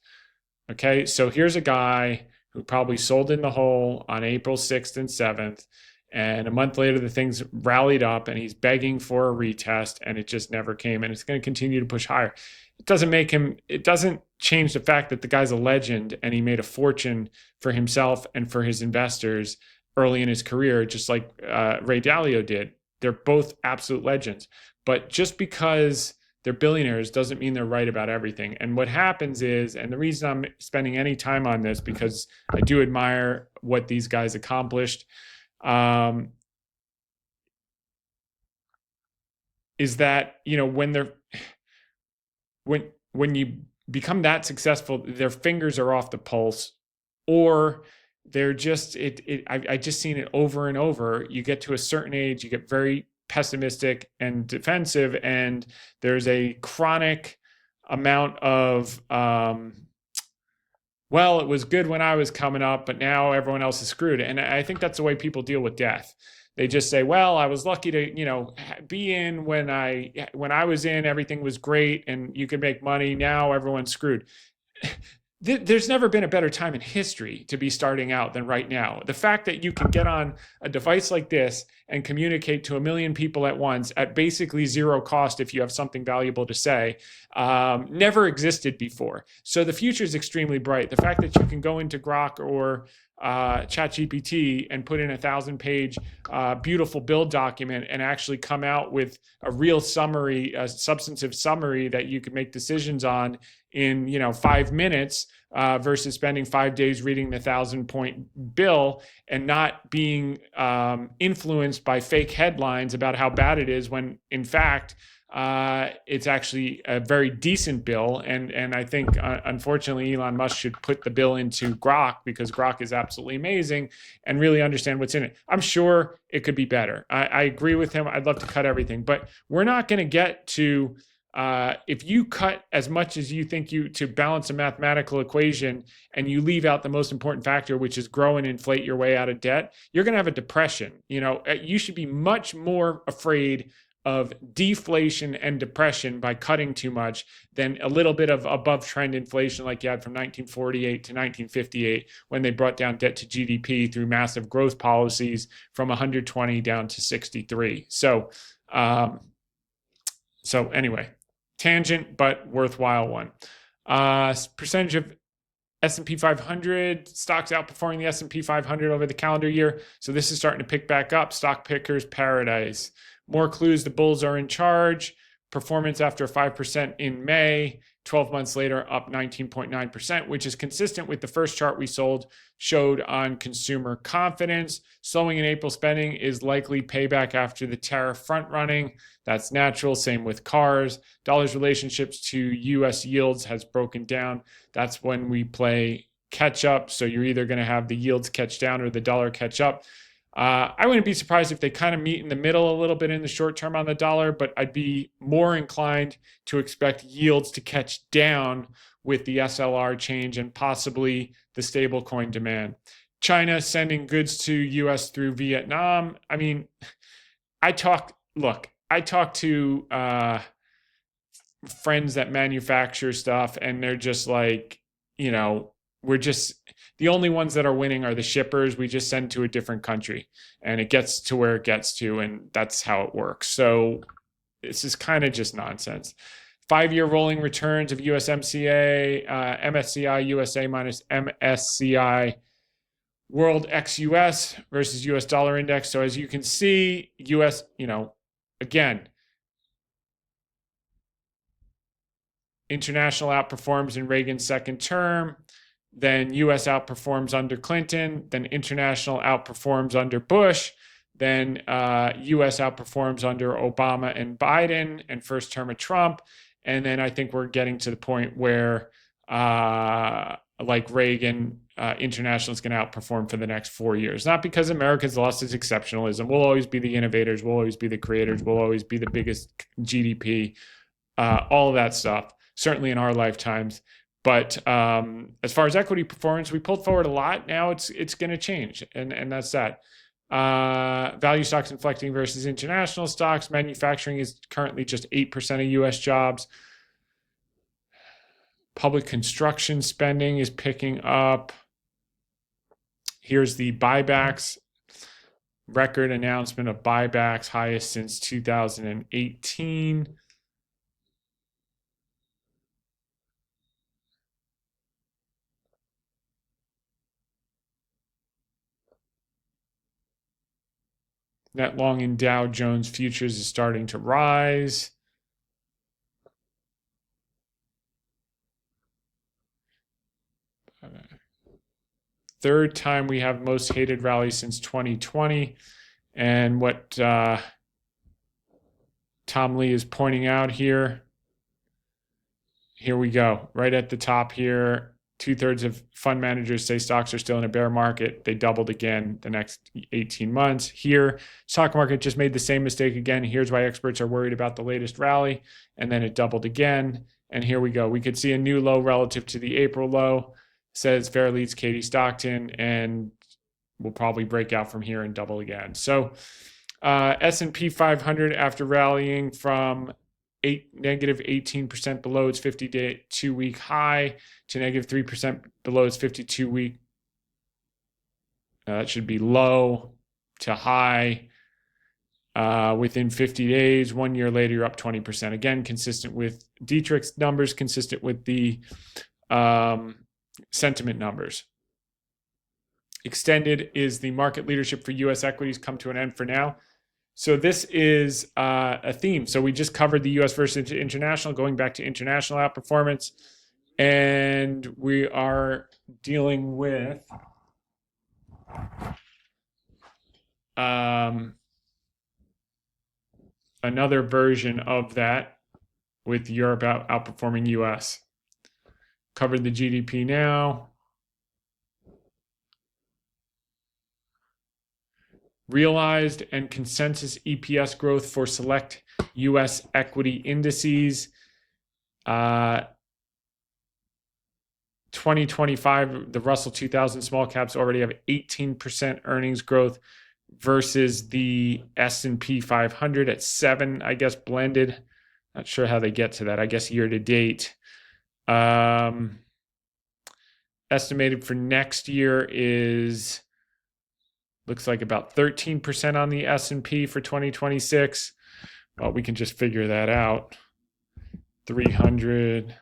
Okay, so here's a guy who probably sold in the hole on April 6th and 7th, and a month later the things rallied up and he's begging for a retest, and it just never came, and it's going to continue to push higher. It doesn't change the fact that the guy's a legend and he made a fortune for himself and for his investors early in his career, just like Ray Dalio did. They're both absolute legends. But just because they're billionaires doesn't mean they're right about everything. And what happens is, and the reason I'm spending any time on this, because I do admire what these guys accomplished, is that, when you become that successful, their fingers are off the pulse, or they're just, I just seen it over and over. You get to a certain age, you get very pessimistic and defensive, and there's a chronic amount of, well, it was good when I was coming up, but now everyone else is screwed. And I think that's the way people deal with death. They just say, well, I was lucky to, be in when I was in, everything was great and you could make money. Now everyone's screwed. there's never been a better time in history to be starting out than right now. The fact that you can get on a device like this and communicate to 1 million people at once at basically zero cost if you have something valuable to say, never existed before. So the future is extremely bright. The fact that you can go into Grok or ChatGPT and put in 1,000-page beautiful build document and actually come out with a real summary, a substantive summary that you can make decisions on in 5 minutes versus spending 5 days reading the 1,000-point bill and not being influenced by fake headlines about how bad it is when in fact it's actually a very decent bill. And I think unfortunately Elon Musk should put the bill into Grok because Grok is absolutely amazing and really understand what's in it. I'm sure it could be better. I agree with him. I'd love to cut everything, but we're not going to get to if you cut as much as you think to balance a mathematical equation and you leave out the most important factor, which is grow and inflate your way out of debt, you're going to have a depression. You should be much more afraid of deflation and depression by cutting too much than a little bit of above trend inflation like you had from 1948 to 1958 when they brought down debt to GDP through massive growth policies from 120 down to 63. So anyway, tangent, but worthwhile one. Percentage of S&P 500 stocks outperforming the S&P 500 over the calendar year. So this is starting to pick back up. Stock pickers paradise. More clues, the bulls are in charge. Performance after 5% in May, 12 months later, up 19.9%, which is consistent with the first chart we showed on consumer confidence. Slowing in April spending is likely payback after the tariff front running. That's natural. Same with cars. Dollar's relationships to U.S. yields has broken down. That's when we play catch up. So you're either going to have the yields catch down or the dollar catch up. I wouldn't be surprised if they kind of meet in the middle a little bit in the short term on the dollar, but I'd be more inclined to expect yields to catch down with the SLR change and possibly the stablecoin demand. China sending goods to U.S. through Vietnam. I mean, I talk to friends that manufacture stuff, and they're just like, the only ones that are winning are the shippers. We just send to a different country and it gets to where it gets to, and that's how it works. So this is kind of just nonsense. 5-year rolling returns of USMCA, MSCI USA minus MSCI World ex-US versus US dollar index. So as you can see, US, again, international outperforms in Reagan's second term. Then U.S. outperforms under Clinton, then international outperforms under Bush, then U.S. outperforms under Obama and Biden and first term of Trump. And then I think we're getting to the point where, like Reagan, international is going to outperform for the next 4 years. Not because America's lost its exceptionalism. We'll always be the innovators. We'll always be the creators. We'll always be the biggest GDP, all of that stuff, certainly in our lifetimes. But as far as equity performance, we pulled forward a lot. Now it's going to change, and that's that. Value stocks inflecting versus international stocks. Manufacturing is currently just 8% of U.S. jobs. Public construction spending is picking up. Here's the buybacks. Record announcement of buybacks, highest since 2018. Net long in Dow Jones futures is starting to rise. Third time we have most hated rally since 2020. And what Tom Lee is pointing out here we go. Right at the top here, 2/3 of fund managers say stocks are still in a bear market. They doubled again the next 18 months. Here, stock market just made the same mistake again. Here's why experts are worried about the latest rally. And then it doubled again. And here we go. We could see a new low relative to the April low, says Fair leads Katie Stockton, and we'll probably break out from here and double again. So S&P 500 after rallying from negative 18% below its 52-week high to negative 3% below its 52-week. That should be low to high within 50 days. 1 year later, you're up 20%. Again, consistent with Dietrich's numbers, consistent with the sentiment numbers. Extended is the market leadership for U.S. equities come to an end for now. So this is a theme. So we just covered the U.S. versus international, going back to international outperformance. And we are dealing with another version of that with Europe outperforming U.S. Covered the GDP now. Realized and consensus EPS growth for select U.S. equity indices. 2025, the Russell 2000 small caps already have 18% earnings growth versus the S&P 500 at 7%, I guess, blended. Not sure how they get to that. I guess year to date. Estimated for next year is... looks like about 13% on the S&P for 2026. Well, we can just figure that out. 300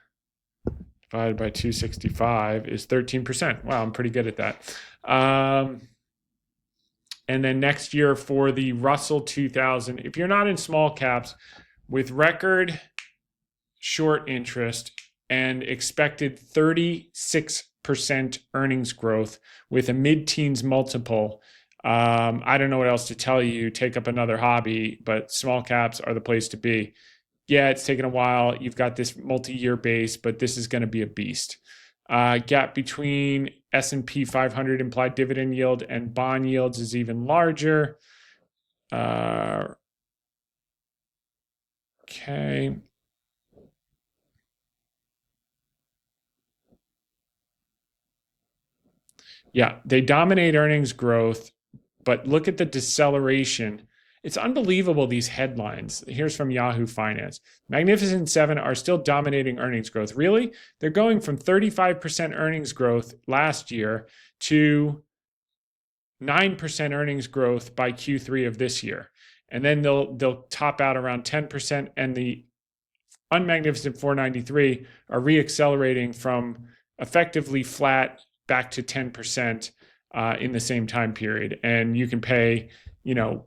divided by 265 is 13%. Wow, I'm pretty good at that. And then next year for the Russell 2000, if you're not in small caps, with record short interest and expected 36% earnings growth with a mid-teens multiple, I don't know what else to tell you. Take up another hobby, but small caps are the place to be. Yeah, it's taken a while. You've got this multi-year base, but this is going to be a beast. Gap between S&P 500 implied dividend yield and bond yields is even larger. Okay. Yeah, they dominate earnings growth. But look at the deceleration. It's unbelievable, these headlines. Here's from Yahoo Finance. Magnificent Seven are still dominating earnings growth. Really? They're going from 35% earnings growth last year to 9% earnings growth by Q3 of this year. And then they'll top out around 10%, and the unmagnificent 493 are reaccelerating from effectively flat back to 10%. In the same time period. And you can pay, 2/3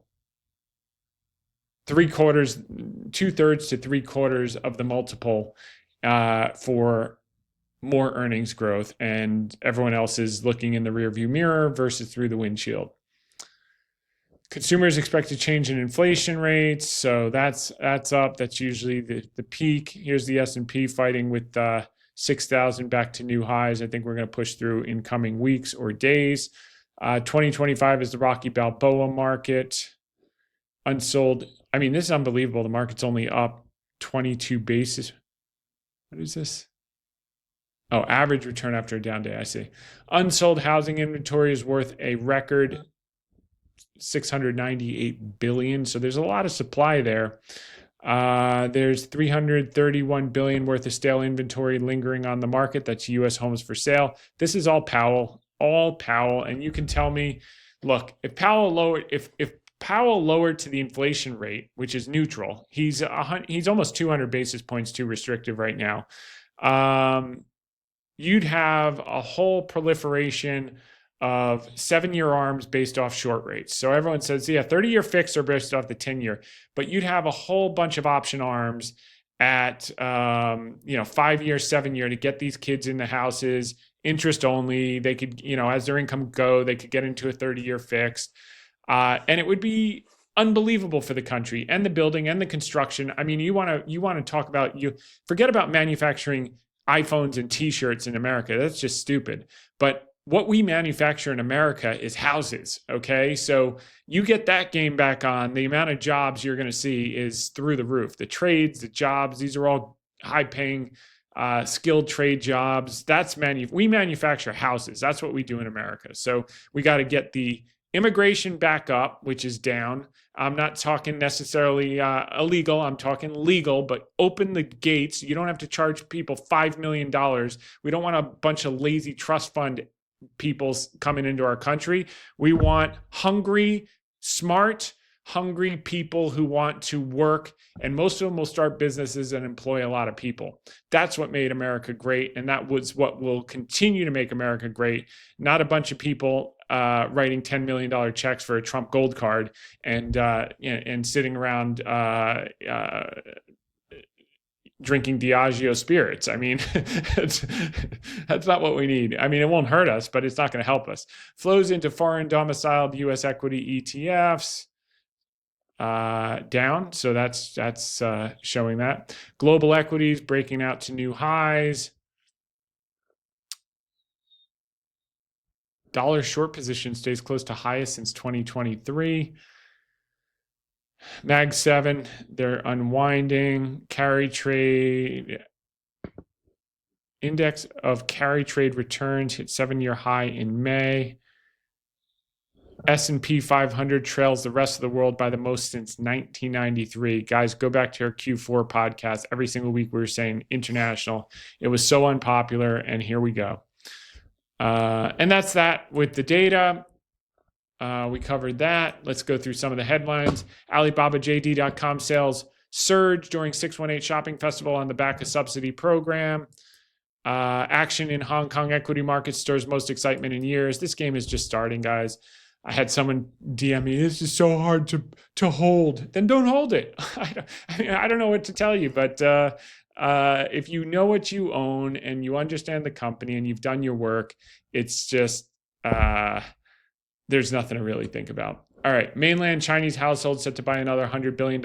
to 3/4 of the multiple for more earnings growth, and everyone else is looking in the rearview mirror versus through the windshield. Consumers expect a change in inflation rates, so that's up. That's usually the peak. Here's the S&P fighting with 6,000 back to new highs. I think we're going to push through in coming weeks or days. 2025 is the Rocky Balboa market. Unsold. I mean, this is unbelievable. The market's only up 22 basis. What is this? Oh, average return after a down day. I see. Unsold housing inventory is worth a record $698 billion. So there's a lot of supply there. There's $331 billion worth of stale inventory lingering on the market. That's U.S. homes for sale. This is all Powell, and you can tell me, look, if Powell lowered to the inflation rate, which is neutral, he's almost 200 basis points too restrictive right now. You'd have a whole proliferation of 7-year ARMs based off short rates. So everyone says, yeah, 30-year fixed are based off the 10-year, but you'd have a whole bunch of option ARMs at 5-year, 7-year to get these kids in the houses, interest only. They could, as their income go, they could get into a 30-year fixed. And it would be unbelievable for the country and the building and the construction. I mean, you want to talk about, forget about manufacturing iPhones and t-shirts in America. That's just stupid. But what we manufacture in America is houses, okay? So you get that game back on, the amount of jobs you're going to see is through the roof. The trades, the jobs, these are all high-paying, skilled trade jobs. We manufacture houses. That's what we do in America. So we got to get the Immigration back up, which is down. I'm not talking necessarily illegal. I'm talking legal, but open the gates. You don't have to charge people $5 million. We don't want a bunch of lazy trust fund people coming into our country. We want smart, hungry people who want to work, and most of them will start businesses and employ a lot of people. That's what made America great, and that was what will continue to make America great. Not a bunch of people writing $10 million checks for a Trump gold card and sitting around drinking Diageo spirits. I mean, that's not what we need. I mean, it won't hurt us, but it's not going to help us. Flows into foreign domiciled U.S. equity ETFs down. So that's showing that. Global equities breaking out to new highs. Dollar short position stays close to highest since 2023. Mag 7, they're unwinding. Carry trade, index of carry trade returns hit 7-year high in May. S&P 500 trails the rest of the world by the most since 1993. Guys, go back to our Q4 podcast. Every single week we were saying international. It was so unpopular, and here we go. And that's that with the data. We covered that. Let's go through some of the headlines. AlibabaJD.com sales surge during 618 shopping festival on the back of subsidy program. Action in Hong Kong equity markets stirs most excitement in years. This game is just starting, guys. I had someone DM me, this is so hard to hold. Then don't hold it. I don't know what to tell you, but if you know what you own and you understand the company and you've done your work, it's just, there's nothing to really think about. All right, mainland Chinese households set to buy another $100 billion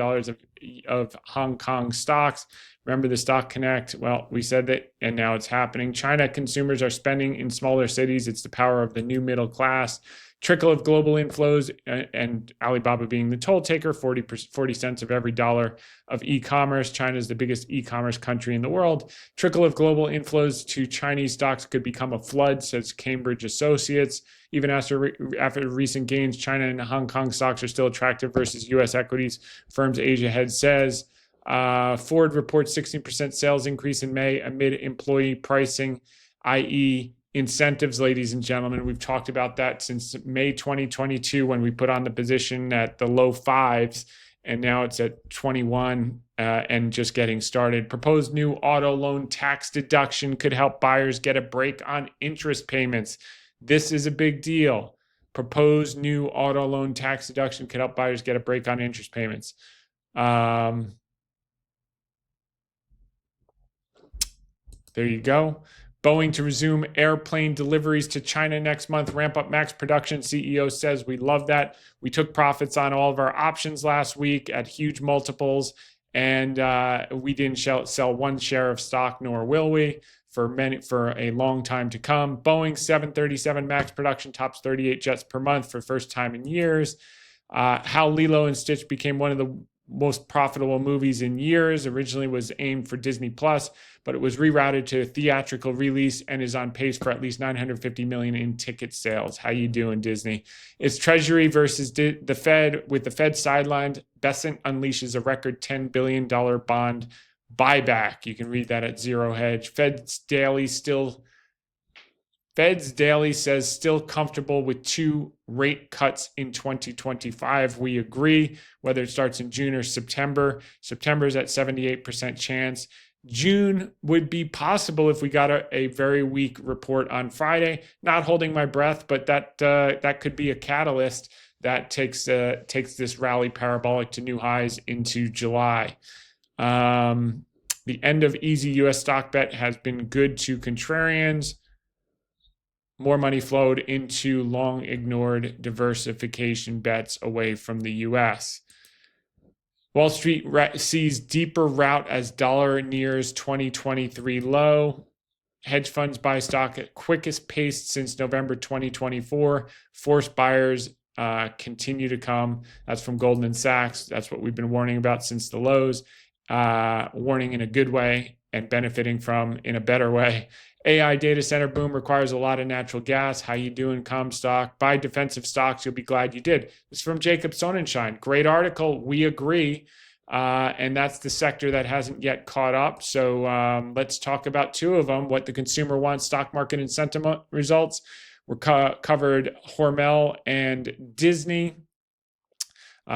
of Hong Kong stocks. Remember the Stock Connect? Well, we said that, and now it's happening. China consumers are spending in smaller cities. It's the power of the new middle class. Trickle of global inflows, and Alibaba being the toll taker, 40 cents of every dollar of e-commerce. China is the biggest e-commerce country in the world. Trickle of global inflows to Chinese stocks could become a flood, says Cambridge Associates. Even after recent gains, China and Hong Kong stocks are still attractive versus U.S. equities, firms Asia Head says. Ford reports 16% sales increase in May amid employee pricing, i.e., incentives, ladies and gentlemen. We've talked about that since May 2022 when we put on the position at the low fives, and now it's at 21 and just getting started. Proposed new auto loan tax deduction could help buyers get a break on interest payments. This is a big deal. Proposed new auto loan tax deduction could help buyers get a break on interest payments. There you go. Boeing to resume airplane deliveries to China next month, ramp up MAX production. CEO says we love that. We took profits on all of our options last week at huge multiples, and we didn't sell one share of stock, nor will we for a long time to come. Boeing 737 MAX production tops 38 jets per month for first time in years. How Lilo and Stitch became one of the most profitable movies in years. Originally was aimed for Disney Plus, but it was rerouted to theatrical release and is on pace for at least $950 million in ticket sales. How you doing, Disney? It's Treasury versus the Fed. With the Fed sidelined, Bessent unleashes a record $10 billion bond buyback. You can read that at Zero Hedge. Fed's Daily says still comfortable with 2 rate cuts in 2025. We agree, whether it starts in June or September. September is at 78% chance. June would be possible if we got a very weak report on Friday. Not holding my breath, but that could be a catalyst that takes this rally parabolic to new highs into July. The end of easy U.S. stock bet has been good to contrarians. More money flowed into long ignored diversification bets away from the U.S. Wall Street sees deeper rout as dollar nears 2023 low. Hedge funds buy stock at quickest pace since November 2024. Forced buyers continue to come. That's from Goldman Sachs. That's what we've been warning about since the lows. Warning in a good way and benefiting from in a better way. AI data center boom requires a lot of natural gas. How you doing, Comstock? Buy defensive stocks. You'll be glad you did. This is from Jacob Sonnenschein. Great article. We agree. And that's the sector that hasn't yet caught up. So let's talk about two of them. What the consumer wants, stock market and sentiment results. We covered Hormel and Disney.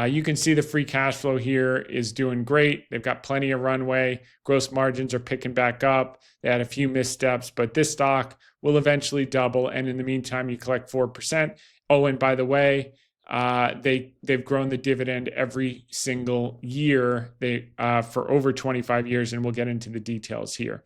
You can see the free cash flow here is doing great. They've got plenty of runway. Gross margins are picking back up. They had a few missteps, but this stock will eventually double. And in the meantime, you collect 4%. Oh, and by the way, they've grown the dividend every single year for over 25 years, and we'll get into the details here.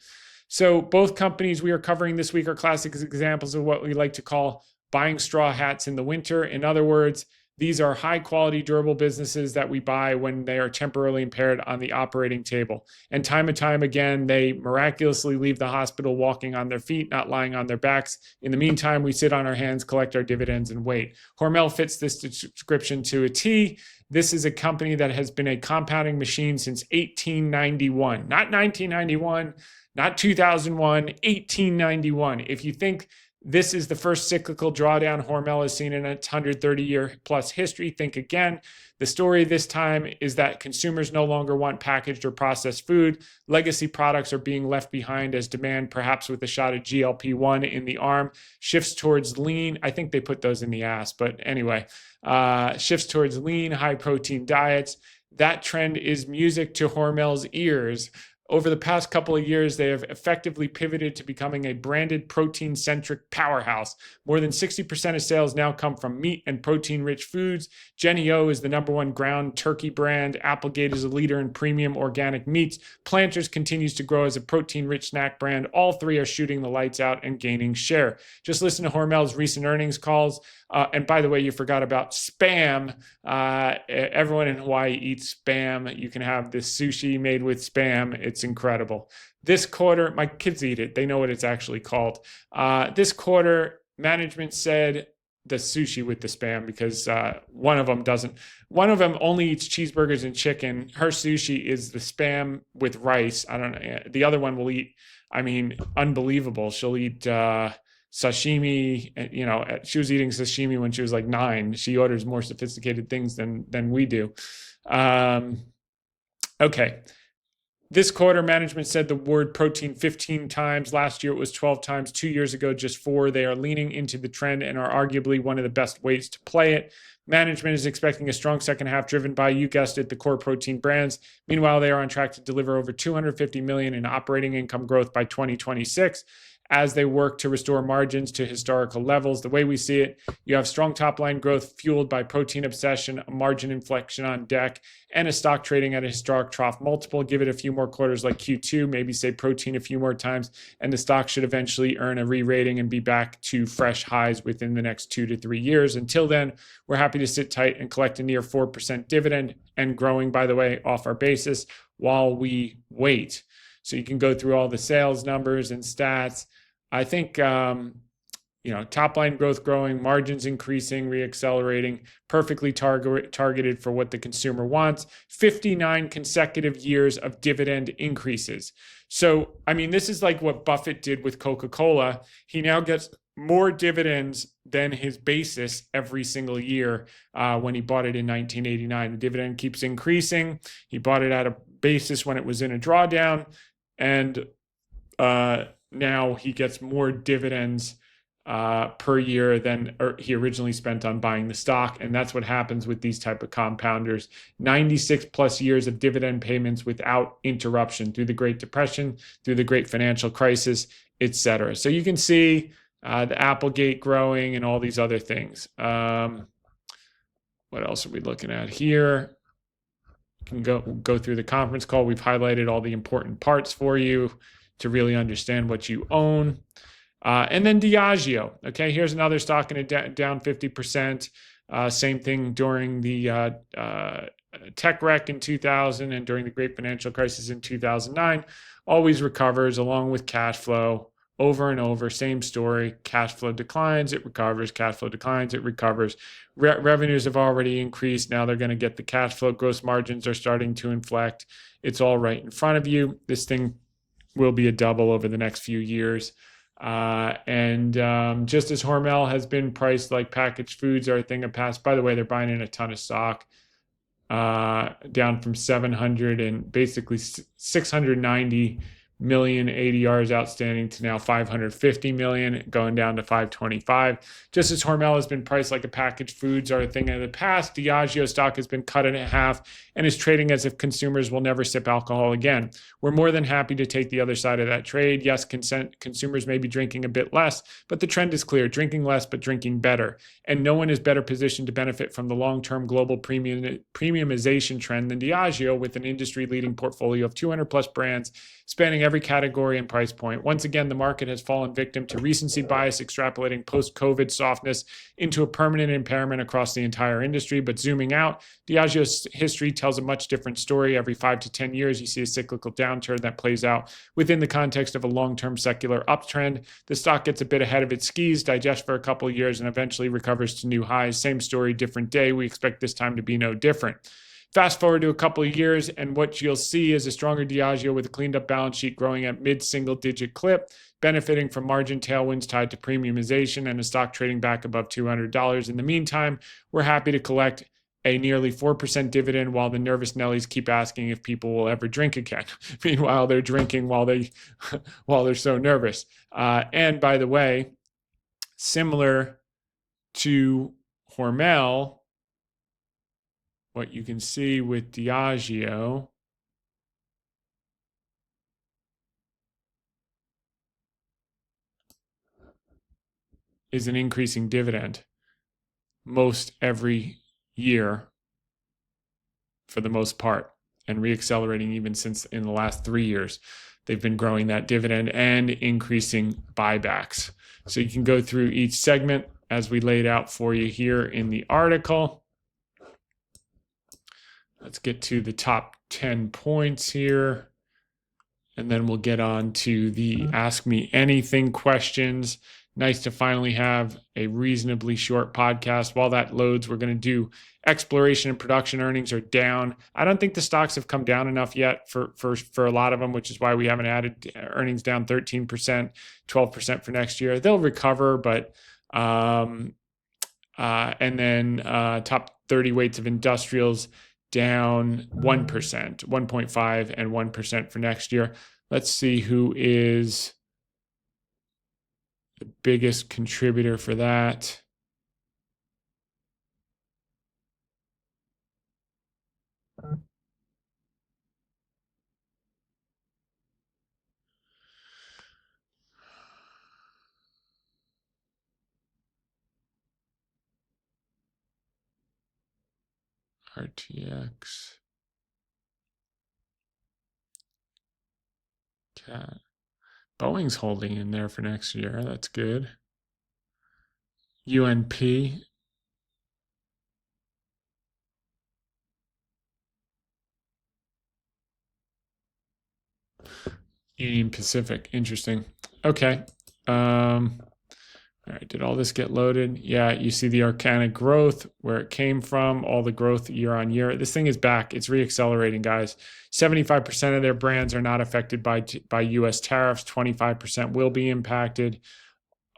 So both companies we are covering this week are classic examples of what we like to call buying straw hats in the winter. In other words, these are high quality, durable businesses that we buy when they are temporarily impaired on the operating table. And time again, they miraculously leave the hospital walking on their feet, not lying on their backs. In the meantime, we sit on our hands, collect our dividends, and wait. Hormel fits this description to a T. This is a company that has been a compounding machine since 1891, not 1991, not 2001, 1891. If you think this is the first cyclical drawdown Hormel has seen in its 130-year plus history, think again. The story this time is that consumers no longer want packaged or processed food. Legacy products are being left behind as demand, perhaps with a shot of GLP-1 in the arm, shifts towards lean. I think they put those in the ass, but anyway, shifts towards lean, high-protein diets. That trend is music to Hormel's ears. Over the past couple of years, they have effectively pivoted to becoming a branded protein-centric powerhouse. More than 60% of sales now come from meat and protein-rich foods. Jennie-O is the #1 ground turkey brand. Applegate is a leader in premium organic meats. Planters continues to grow as a protein-rich snack brand. All three are shooting the lights out and gaining share. Just listen to Hormel's recent earnings calls. And by the way, you forgot about Spam. Everyone in Hawaii eats Spam. You can have this sushi made with Spam. It's incredible. This quarter, my kids eat it. They know what it's actually called. This quarter, management said the sushi with the Spam because one of them only eats cheeseburgers and chicken. Her sushi is the Spam with rice. I don't know. The other one will eat, unbelievable. She'll eat sashimi. She was eating sashimi when she was like 9. She orders more sophisticated things than we do. Okay. This quarter, management said the word protein 15 times. Last year, it was 12 times. 2 years ago, just 4. They are leaning into the trend and are arguably one of the best ways to play it. Management is expecting a strong second half driven by, you guessed it, the core protein brands. Meanwhile, they are on track to deliver over $250 million in operating income growth by 2026. As they work to restore margins to historical levels. The way we see it, you have strong top-line growth fueled by protein obsession, a margin inflection on deck, and a stock trading at a historic trough multiple. Give it a few more quarters like Q2, maybe say protein a few more times, and the stock should eventually earn a re-rating and be back to fresh highs within the next 2 to 3 years. Until then, we're happy to sit tight and collect a near 4% dividend and growing, by the way, off our basis while we wait. So you can go through all the sales numbers and stats. I think, top line growth growing, margins increasing, reaccelerating, perfectly targeted for what the consumer wants. 59 consecutive years of dividend increases. So, this is like what Buffett did with Coca-Cola. He now gets more dividends than his basis every single year when he bought it in 1989. The dividend keeps increasing. He bought it at a basis when it was in a drawdown. And now he gets more dividends per year than he originally spent on buying the stock. And that's what happens with these type of compounders. 96 plus years of dividend payments without interruption through the Great Depression, through the Great Financial Crisis, etc. So you can see the Applegate growing and all these other things. What else are we looking at here? You can go through the conference call. We've highlighted all the important parts for you to really understand what you own. And then Diageo. Okay, here's another stock in down 50%. Same thing during the tech wreck in 2000 and during the Great Financial Crisis in 2009. Always recovers along with cash flow over and over. Same story. Cash flow declines, it recovers. Cash flow declines, it recovers. Revenues have already increased. Now they're going to get the cash flow. Gross margins are starting to inflect. It's all right in front of you. This thing will be a double over the next few years. Just as Hormel has been priced like packaged foods are a thing of past. By the way, they're buying in a ton of stock, down from 700 and basically 690 million ADRs outstanding to now 550 million, going down to 525. Just as Hormel has been priced like a packaged foods are a thing of the past, Diageo stock has been cut in half and is trading as if consumers will never sip alcohol again. We're more than happy to take the other side of that trade. Yes, consumers may be drinking a bit less, but the trend is clear: drinking less, but drinking better. And no one is better positioned to benefit from the long-term global premiumization trend than Diageo, with an industry-leading portfolio of 200 plus brands spanning every category and price point. Once again, the market has fallen victim to recency bias, extrapolating post-COVID softness into a permanent impairment across the entire industry. But zooming out, Diageo's history tells a much different story. Every 5 to 10 years, you see a cyclical downturn that plays out within the context of a long-term secular uptrend. The stock gets a bit ahead of its skis, digests for a couple of years, and eventually recovers to new highs. Same story, different day. We expect this time to be no different. Fast forward to a couple of years, and what you'll see is a stronger Diageo with a cleaned up balance sheet growing at mid-single digit clip, benefiting from margin tailwinds tied to premiumization and a stock trading back above $200. In the meantime, we're happy to collect a nearly 4% dividend while the nervous Nellies keep asking if people will ever drink again. Meanwhile, they're drinking while they're so nervous. And by the way, similar to Hormel, what you can see with Diageo is an increasing dividend most every year for the most part, and reaccelerating even since in the last 3 years. They've been growing that dividend and increasing buybacks. So you can go through each segment as we laid out for you here in the article. Let's get to the top 10 points here, and then we'll get on to the Ask Me Anything questions. Nice to finally have a reasonably short podcast. While that loads, we're going to do exploration and production. Earnings are down. I don't think the stocks have come down enough yet for a lot of them, which is why we haven't added earnings down 13%, 12% for next year. They'll recover, but and then top 30 weights of industrials down 1%, 1.5 and 1% for next year. Let's see who is the biggest contributor for that. RTX. Cat. Boeing's holding in there for next year. That's good. UNP. Union Pacific. Interesting. Okay. All right, did all this get loaded? Yeah, you see the organic growth, where it came from, all the growth year on year. This thing is back. It's reaccelerating, guys. 75% of their brands are not affected by U.S. tariffs. 25% will be impacted.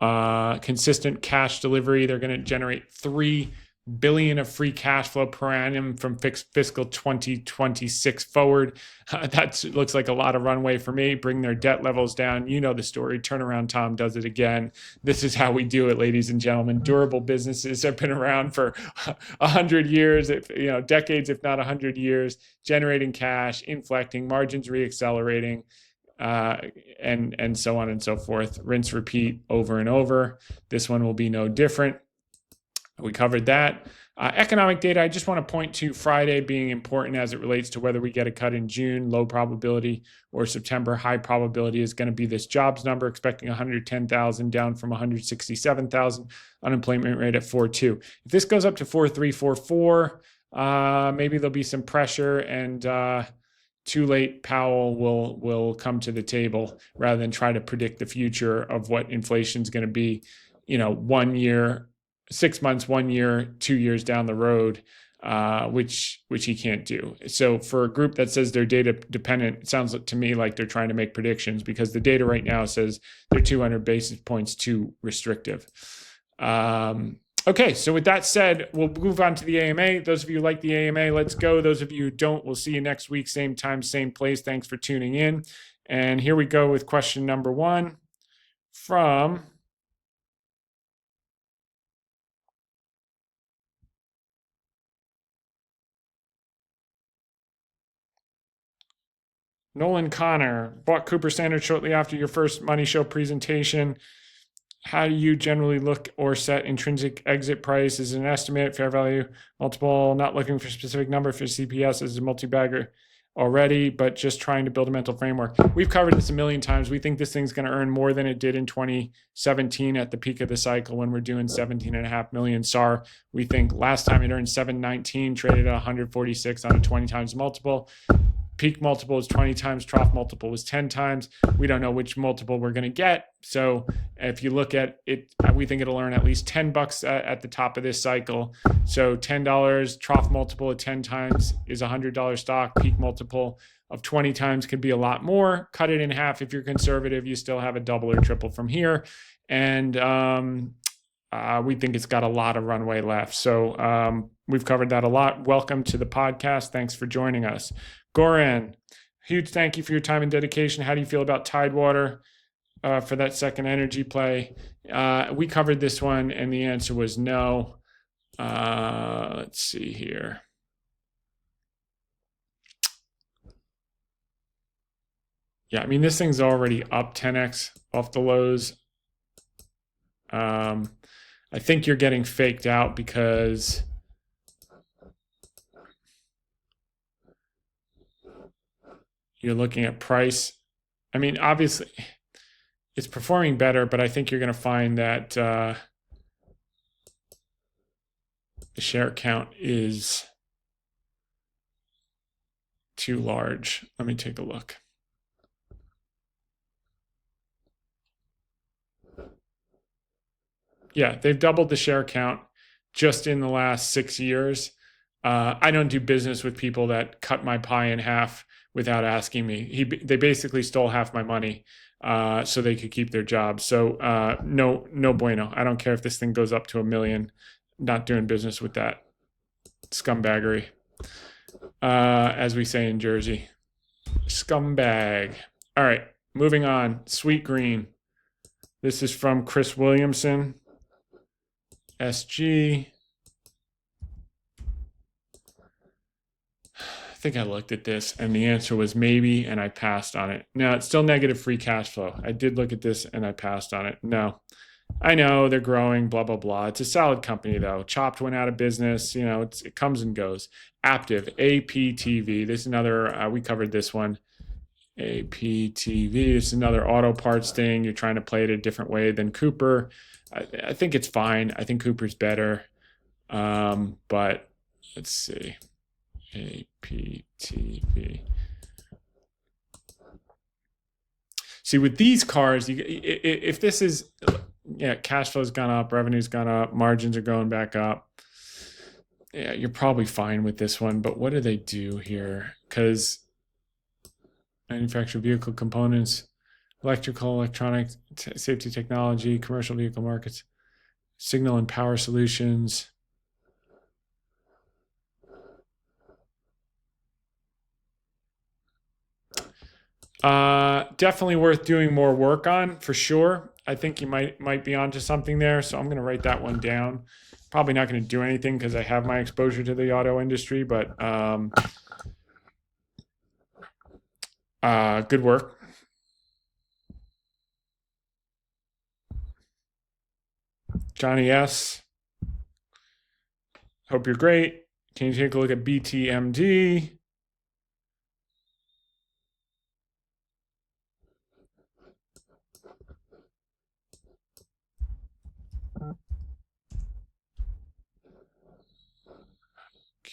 Consistent cash delivery. They're going to generate $3 billion of free cash flow per annum from fiscal 2026 forward. That looks like a lot of runway for me. Bring their debt levels down. You know the story. Turnaround Tom does it again. This is how we do it, ladies and gentlemen. Durable businesses have been around for 100 years, decades, if not 100 years, generating cash, inflecting, margins reaccelerating, and so on and so forth. Rinse, repeat over and over. This one will be no different. We covered that. Economic data, I just want to point to Friday being important as it relates to whether we get a cut in June, low probability, or September, high probability is going to be this jobs number, expecting 110,000 down from 167,000, unemployment rate at 4.2. If this goes up to 4.3, 4.4, maybe there'll be some pressure, and too late, Powell will come to the table rather than try to predict the future of what inflation is going to be, 1 year, 6 months, 1 year, 2 years down the road. which he can't do. So for a group that says they're data dependent, it sounds to me like they're trying to make predictions, because the data right now says they're 200 basis points too restrictive. Okay, so with that said, we'll move on to the AMA. Those of you who like the AMA, let's go. Those of you who don't, we'll see you next week, same time, same place. Thanks for tuning in. And here we go with question number 1 from Nolan Connor. Bought Cooper Standard shortly after your first Money Show presentation. How do you generally look or set intrinsic exit price? Is it an estimate, fair value, multiple, not looking for a specific number for CPS as a multi-bagger already, but just trying to build a mental framework? We've covered this a million times. We think this thing's going to earn more than it did in 2017 at the peak of the cycle when we're doing 17.5 million SAR. We think last time it earned 719, traded at 146 on a 20 times multiple. Peak multiple is 20 times, trough multiple was 10 times. We don't know which multiple we're going to get. So if you look at it, we think it'll earn at least $10 at the top of this cycle. So $10, trough multiple at 10 times is $100 stock. Peak multiple of 20 times could be a lot more. Cut it in half. If you're conservative, you still have a double or triple from here. And we think it's got a lot of runway left. So we've covered that a lot. Welcome to the podcast. Thanks for joining us. Goran, huge thank you for your time and dedication. How do you feel about Tidewater for that second energy play? We covered this one, and the answer was no. Let's see here. Yeah, I mean, this thing's already up 10x off the lows. I think you're getting faked out because you're looking at price. I mean, obviously, it's performing better, but I think you're going to find that the share count is too large. Let me take a look. Yeah, they've doubled the share count just in the last 6 years. I don't do business with people that cut my pie in half without asking me. They basically stole half my money so they could keep their jobs. So no bueno. I don't care if this thing goes up to 1 million. Not doing business with that scumbaggery, as we say in Jersey. Scumbag. All right, moving on. Sweet Green. This is from Chris Williamson. SG. I think I looked at this and the answer was maybe, and I passed on it. No, it's still negative free cash flow. I did look at this and I passed on it. No, I know they're growing, blah, blah, blah. It's a solid company though. Chopped went out of business. You know, it comes and goes. Aptiv, APTV. This is another, we covered this one. APTV. It's another auto parts thing. You're trying to play it a different way than Cooper. I think it's fine. I think Cooper's better. But let's see. APTV. See, with these cars, if this is, yeah, cash flow's gone up, revenue's gone up, margins are going back up. Yeah, you're probably fine with this one. But what do they do here? Because manufacture vehicle components, electrical, electronic, safety technology, commercial vehicle markets, signal and power solutions. Definitely worth doing more work on for sure. I think you might be onto something there. So I'm going to write that one down. Probably not going to do anything because I have my exposure to the auto industry, but good work. Johnny S. Hope you're great. Can you take a look at BTMD?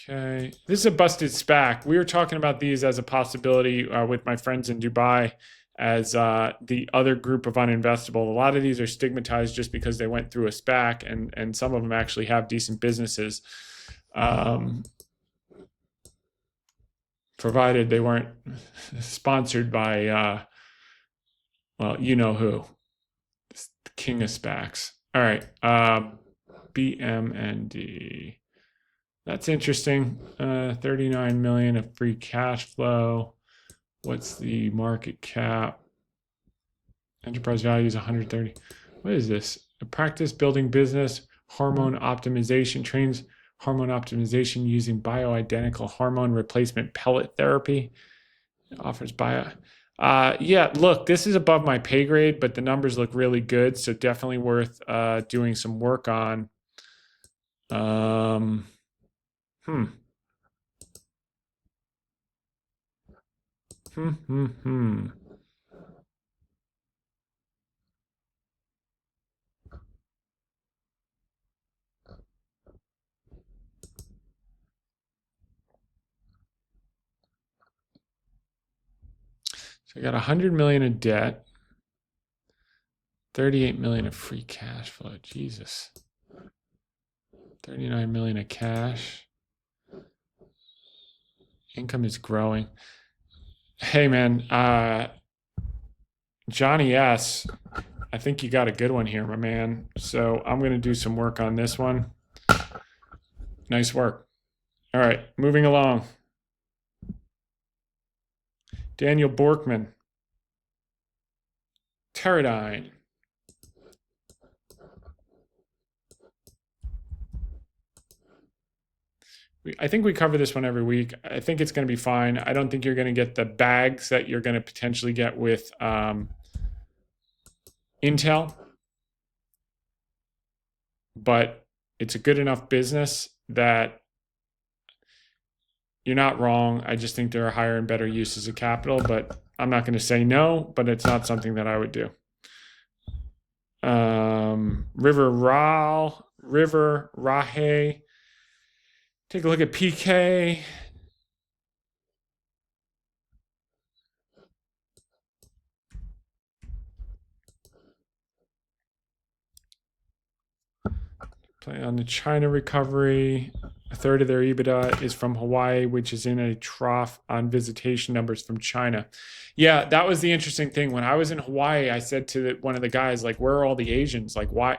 Okay, this is a busted SPAC. We were talking about these as a possibility with my friends in Dubai as the other group of uninvestable. A lot of these are stigmatized just because they went through a SPAC, and some of them actually have decent businesses. Provided they weren't sponsored by, well, you know who. It's the king of SPACs. All right. BMND. That's interesting. 39 million of free cash flow. What's the market cap? Enterprise value is 130. What is this? A practice building business, hormone optimization, trains hormone optimization using bioidentical hormone replacement pellet therapy. It offers bio. Yeah, look, this is above my pay grade, but the numbers look really good. So definitely worth doing some work on. So I got 100 million of debt, 38 million of free cash flow. Jesus. 39 million of cash. Income is growing. Hey man, Johnny S, I think you got a good one here, my man. So I'm going to do some work on this one. Nice work. All right, moving along. Daniel Borkman. Teradyne. I think we cover this one every week. I think it's going to be fine. I don't think you're going to get the bags that you're going to potentially get with Intel. But it's a good enough business that you're not wrong. I just think there are higher and better uses of capital, but I'm not going to say no, but it's not something that I would do. River Rahe. Take a look at PK. Play on the China recovery. A third of their EBITDA is from Hawaii, which is in a trough on visitation numbers from China. Yeah, that was the interesting thing. When I was in Hawaii, I said to one of the guys, like, where are all the Asians? Like, why,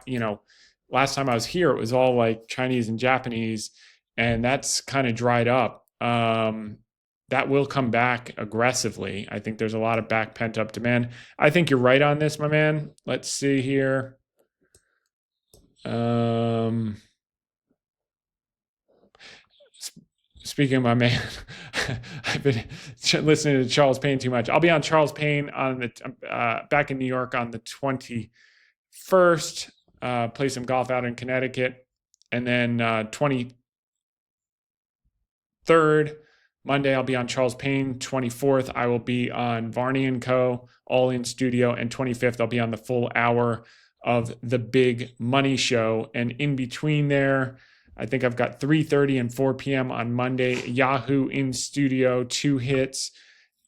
last time I was here, it was all like Chinese and Japanese, and that's kind of dried up. That will come back aggressively. I think there's a lot of back pent up demand. I think you're right on this, my man. Let's see here. Speaking of my man, I've been listening to Charles Payne too much. I'll be on Charles Payne on the back in New York on the 21st. Play some golf out in Connecticut, and then 23rd Monday I'll be on Charles Payne. 24th I will be on Varney and Co. all in studio, and 25th I'll be on the full hour of the Big Money Show. And in between there, I think I've got 3:30 and 4 p.m. on Monday, Yahoo in studio, 2 hits,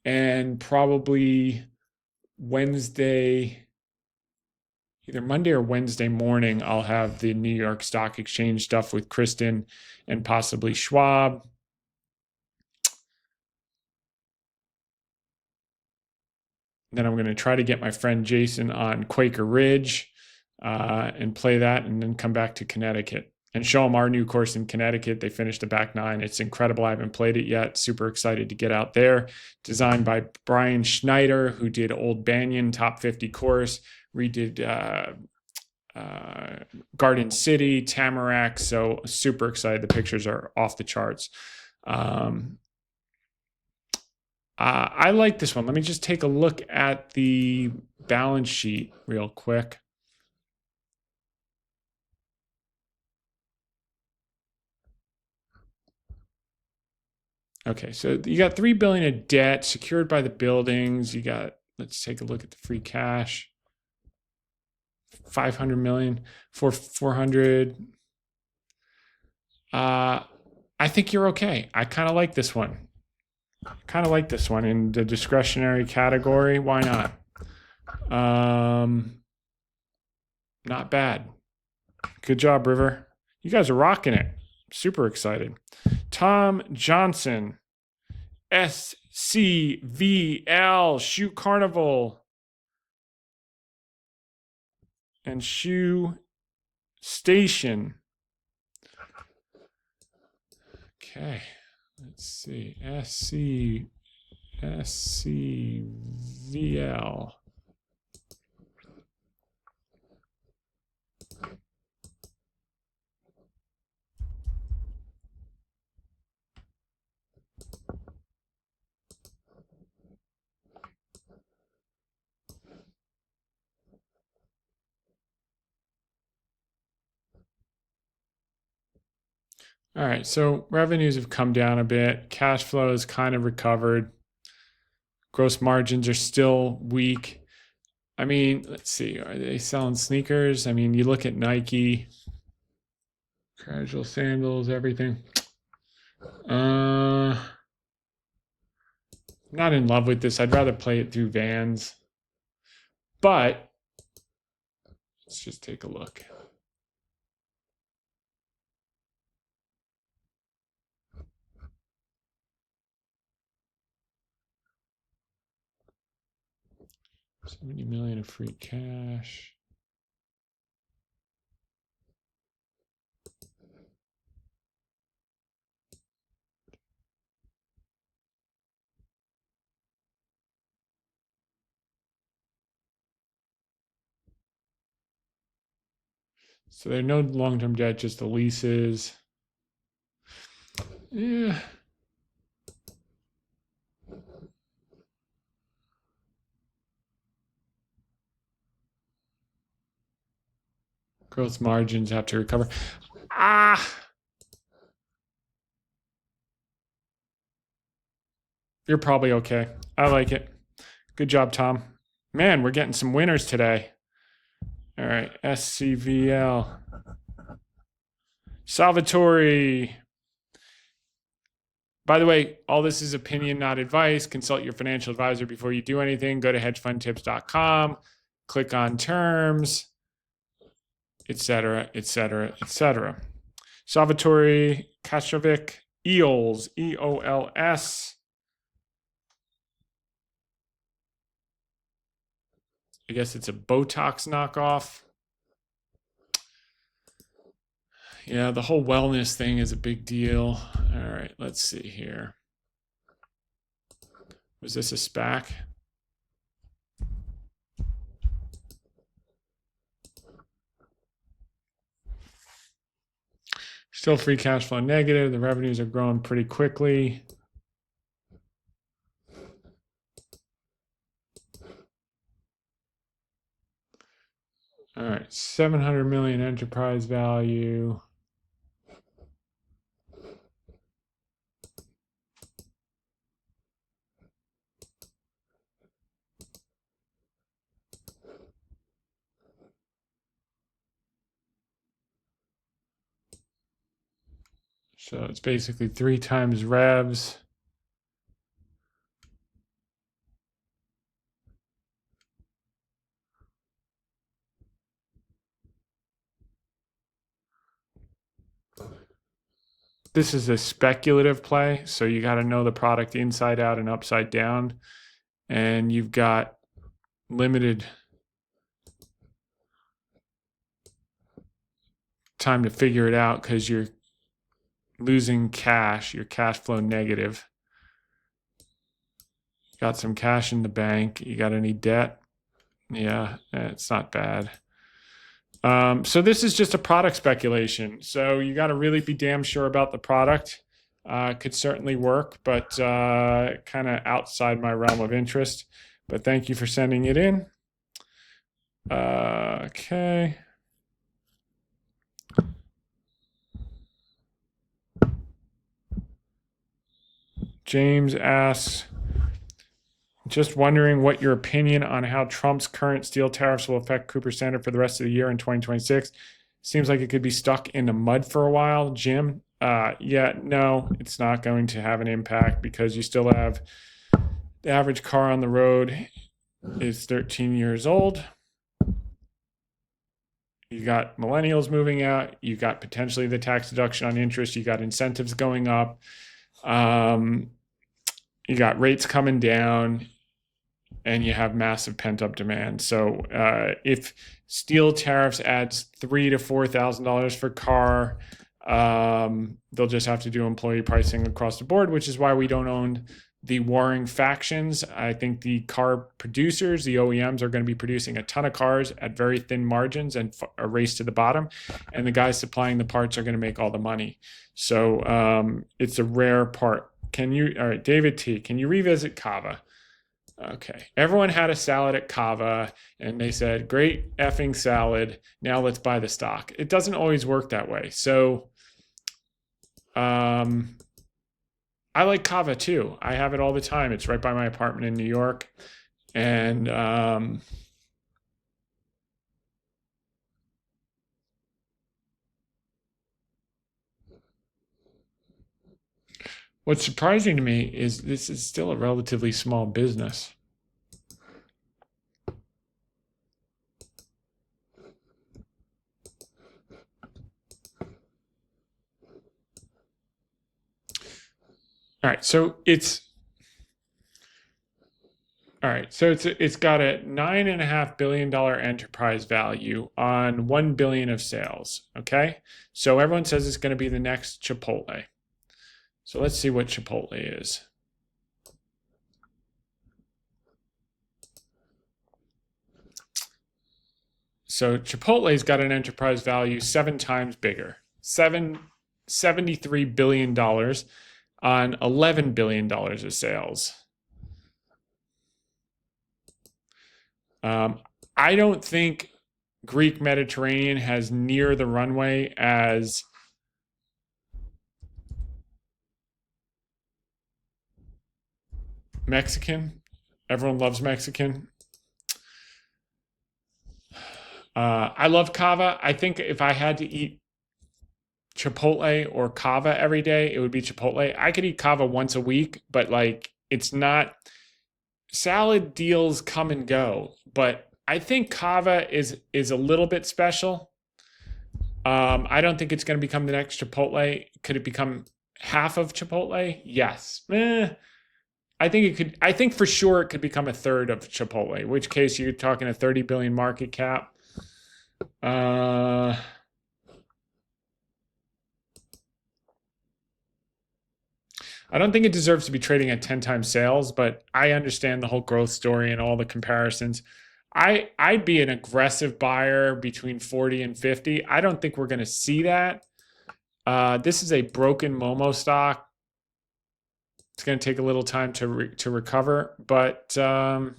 and probably Wednesday, either Monday or Wednesday morning, I'll have the New York Stock Exchange stuff with Kristen and possibly Schwab. Then I'm going to try to get my friend Jason on Quaker Ridge and play that, and then come back to Connecticut and show them our new course in Connecticut. They finished the back 9. It's incredible. I haven't played it yet. Super excited to get out there. Designed by Brian Schneider, who did Old Banyan Top 50 course, redid Garden City, Tamarack. So super excited. The pictures are off the charts. I like this one. Let me just take a look at the balance sheet real quick. Okay, so you got $3 billion of debt secured by the buildings. You got, let's take a look at the free cash. 500 million for 400. I think you're okay. I kind of like this one. In the discretionary category. Why not? Not bad. Good job, River. You guys are rocking it. super excited. Tom Johnson, SCVL, Shoe Carnival, and Shoe Station. Okay, let's see. SCVL. All right, so revenues have come down a bit. Cash flow has kind of recovered. Gross margins are still weak. I mean, let's see. Are they selling sneakers? I mean, you look at Nike, casual sandals, everything. Not in love with this. I'd rather play it through Vans. But let's just take a look. $70 million of free cash. So there are no long-term debt, just the leases. Yeah. Gross margins have to recover. You're probably okay. I like it. Good job, Tom. Man, we're getting some winners today. All right, SCVL. Salvatore. By the way, all this is opinion, not advice. Consult your financial advisor before you do anything. Go to hedgefundtips.com, click on terms, etc., etc., etc. Salvatore Kashovic, EOLS, EOLS. I guess it's a Botox knockoff. Yeah, the whole wellness thing is a big deal. All right, let's see here. Was this a SPAC? Still free cash flow negative. The revenues are growing pretty quickly. All right, 700 million enterprise value. So it's basically 3 times revs. This is a speculative play, so you got to know the product inside out and upside down. And you've got limited time to figure it out because you're losing cash, your cash flow negative. Got some cash in the bank. You got any debt? Yeah, it's not bad. So this is just a product speculation. So you got to really be damn sure about the product. Could certainly work, but kind of outside my realm of interest. But thank you for sending it in. Okay. James asks, just wondering what your opinion on how Trump's current steel tariffs will affect Cooper Standard for the rest of the year in 2026. Seems like it could be stuck in the mud for a while. Jim, yeah, no, it's not going to have an impact because you still have the average car on the road is 13 years old. You got millennials moving out. You got potentially the tax deduction on interest. You got incentives going up. You got rates coming down, and you have massive pent-up demand. So if steel tariffs adds $3,000 to $4,000 for car, they'll just have to do employee pricing across the board, which is why we don't own the warring factions. I think the car producers, the OEMs, are going to be producing a ton of cars at very thin margins and a race to the bottom. And the guys supplying the parts are going to make all the money. So it's a rare part. All right, David T., can you revisit Kava? Okay. Everyone had a salad at Kava and they said, great effing salad. Now let's buy the stock. It doesn't always work that way. So I like Kava too. I have it all the time. It's right by my apartment in New York. And what's surprising to me is this is still a relatively small business. All right, so it's got a $9.5 billion enterprise value on $1 billion of sales. Okay, so everyone says it's going to be the next Chipotle. So let's see what Chipotle is. So Chipotle's got an enterprise value 7 times bigger, $73 billion on $11 billion of sales. I don't think Greek Mediterranean has near the runway as Mexican. Everyone loves Mexican. I love Kava. I think if I had to eat Chipotle or Kava every day, it would be Chipotle. I could eat Kava once a week, but like it's not. Salad deals come and go, but I think Kava is a little bit special. I don't think it's going to become the next Chipotle. Could it become half of Chipotle? Yes. I think it could. I think for sure it could become a third of Chipotle, in which case you're talking a 30 billion market cap. I don't think it deserves to be trading at 10 times sales, but I understand the whole growth story and all the comparisons. I'd be an aggressive buyer between 40 and 50. I don't think we're going to see that. This is a broken Momo stock. It's going to take a little time to recover, but I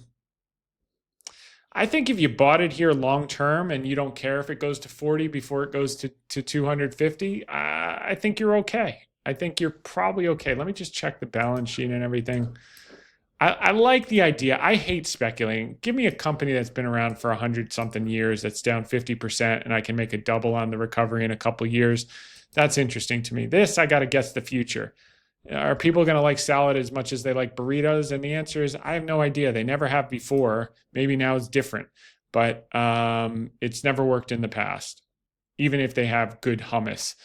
think if you bought it here long term and you don't care if it goes to 40 before it goes to 250, I think you're okay. I think you're probably okay. Let me just check the balance sheet and everything. I like the idea. I hate speculating. Give me a company that's been around for 100-something years that's down 50% and I can make a double on the recovery in a couple years. That's interesting to me. This, I got to guess the future. Are people going to like salad as much as they like burritos? And the answer is, I have no idea. They never have before. Maybe now it's different, but it's never worked in the past, even if they have good hummus.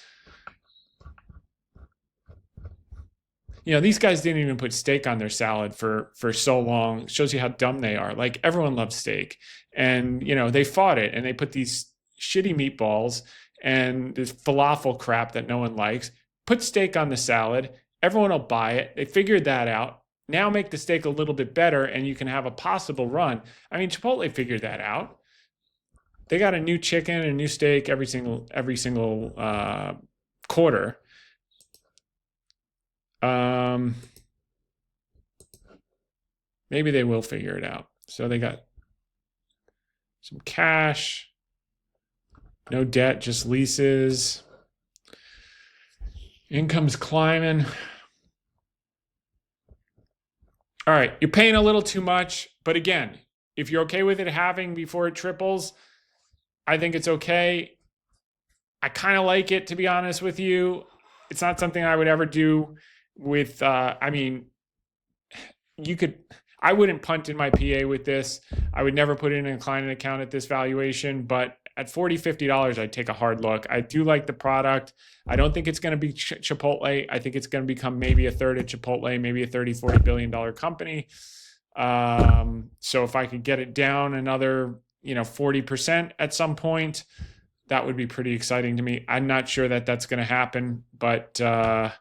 You know, these guys didn't even put steak on their salad for so long. It shows you how dumb they are. Like, everyone loves steak. And, you know, they fought it and they put these shitty meatballs and this falafel crap that no one likes. Put steak on the salad. Everyone will buy it. They figured that out. Now make the steak a little bit better and you can have a possible run. I mean, Chipotle figured that out. They got a new chicken and a new steak every single quarter. Maybe they will figure it out. So they got some cash, no debt, just leases. Income's climbing. All right, you're paying a little too much, but again, if you're okay with it halving before it triples, I think it's okay. I kind of like it, to be honest with you. It's not something I would ever do with, I mean, I wouldn't punt in my PA with this. I would never put in an client account at this valuation, but at $40, $50, I'd take a hard look. I do like the product. I don't think it's going to be Chipotle. I think it's going to become maybe a third of Chipotle, maybe a $30, $40 billion company. So if I could get it down another, 40% at some point, that would be pretty exciting to me. I'm not sure that that's going to happen, but I'm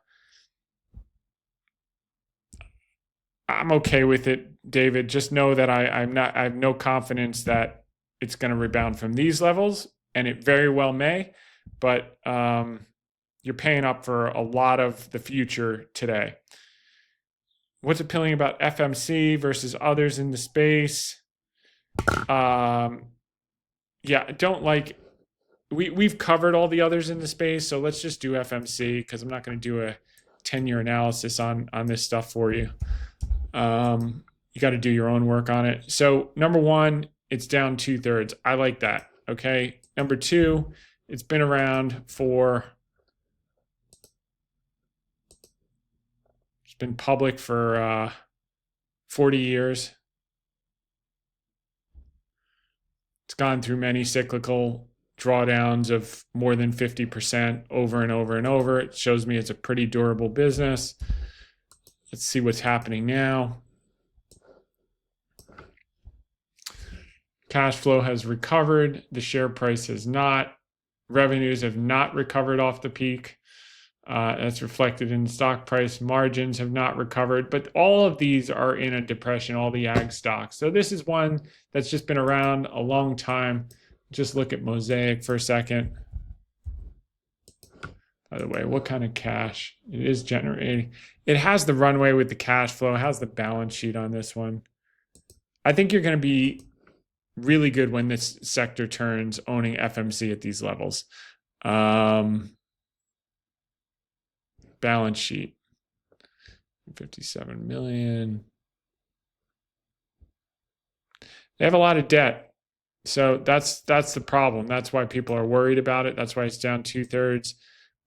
okay with it, David. Just know that I have no confidence that it's going to rebound from these levels, and it very well may, but you're paying up for a lot of the future today. What's appealing about FMC versus others in the space? Don't like, we've covered all the others in the space, so let's just do FMC because I'm not going to do a 10-year analysis on this stuff for you. You got to do your own work on it. So number one, it's down 2/3. I like that. Okay. Number two, it's been around for, it's been public for 40 years. It's gone through many cyclical drawdowns of more than 50% over and over and over. It shows me it's a pretty durable business. Let's see what's happening now. Cash flow has recovered. The share price has not. Revenues have not recovered off the peak. That's reflected in the stock price. Margins have not recovered. But all of these are in a depression, all the ag stocks. So this is one that's just been around a long time. Just look at Mosaic for a second. By the way, what kind of cash it is generating? It has the runway with the cash flow. It has the balance sheet on this one. I think you're going to be really good when this sector turns owning FMC at these levels. Balance sheet, 57 million. They have a lot of debt. So that's the problem. That's why people are worried about it. That's why it's down 2/3.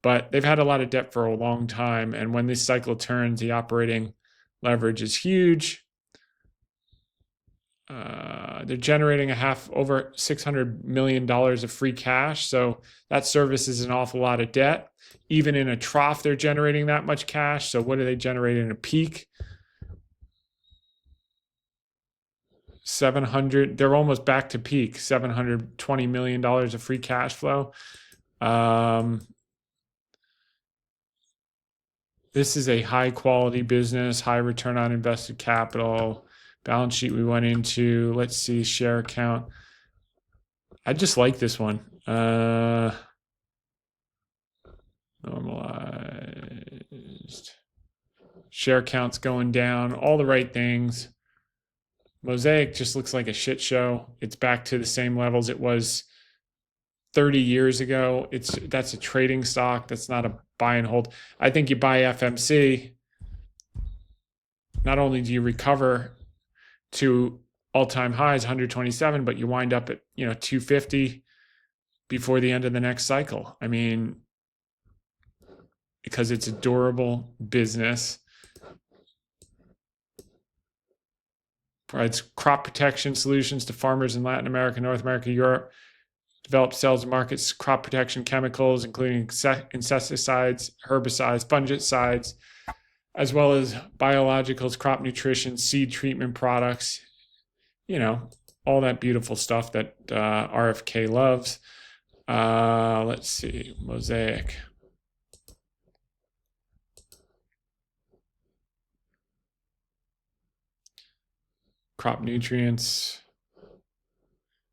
But they've had a lot of debt for a long time. And when this cycle turns, the operating leverage is huge. They're generating over $600 million of free cash. So that services an awful lot of debt. Even in a trough, they're generating that much cash. So what do they generate in a peak? 700, they're almost back to peak, $720 million of free cash flow. This is a high quality business, high return on invested capital. Balance sheet we went into. Let's see, share count. I just like this one. Normalized. Share count's going down. All the right things. Mosaic just looks like a shit show. It's back to the same levels it was 30 years ago. That's a trading stock. That's not a buy and hold. I think you buy FMC. Not only do you recover to all-time highs, 127, but you wind up at 250 before the end of the next cycle. I mean, because it's a durable business. Provides crop protection solutions to farmers in Latin America, North America, Europe. Develops, sells, and markets crop protection chemicals, including insecticides, herbicides, fungicides, as well as biologicals, crop nutrition, seed treatment products, all that beautiful stuff that RFK loves. Let's see, Mosaic. Crop nutrients,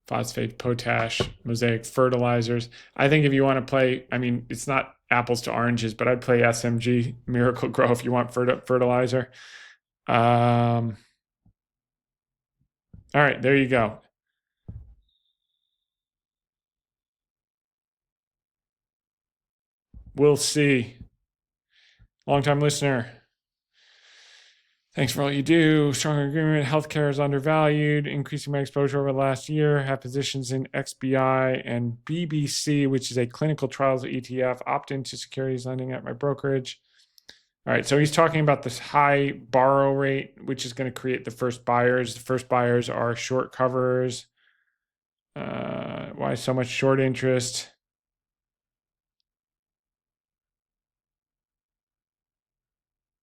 phosphate, potash, Mosaic fertilizers. I think if you want to play, it's not apples to oranges, but I'd play SMG, Miracle Grow if you want fertilizer. All right, there you go. We'll see. Long-time listener. Thanks for all you do. Strong agreement. Healthcare is undervalued. Increasing my exposure over the last year. Have positions in XBI and BBC, which is a clinical trials ETF. Opt into securities lending at my brokerage. All right. So he's talking about this high borrow rate, which is going to create the first buyers. The first buyers are short coverers. Why so much short interest?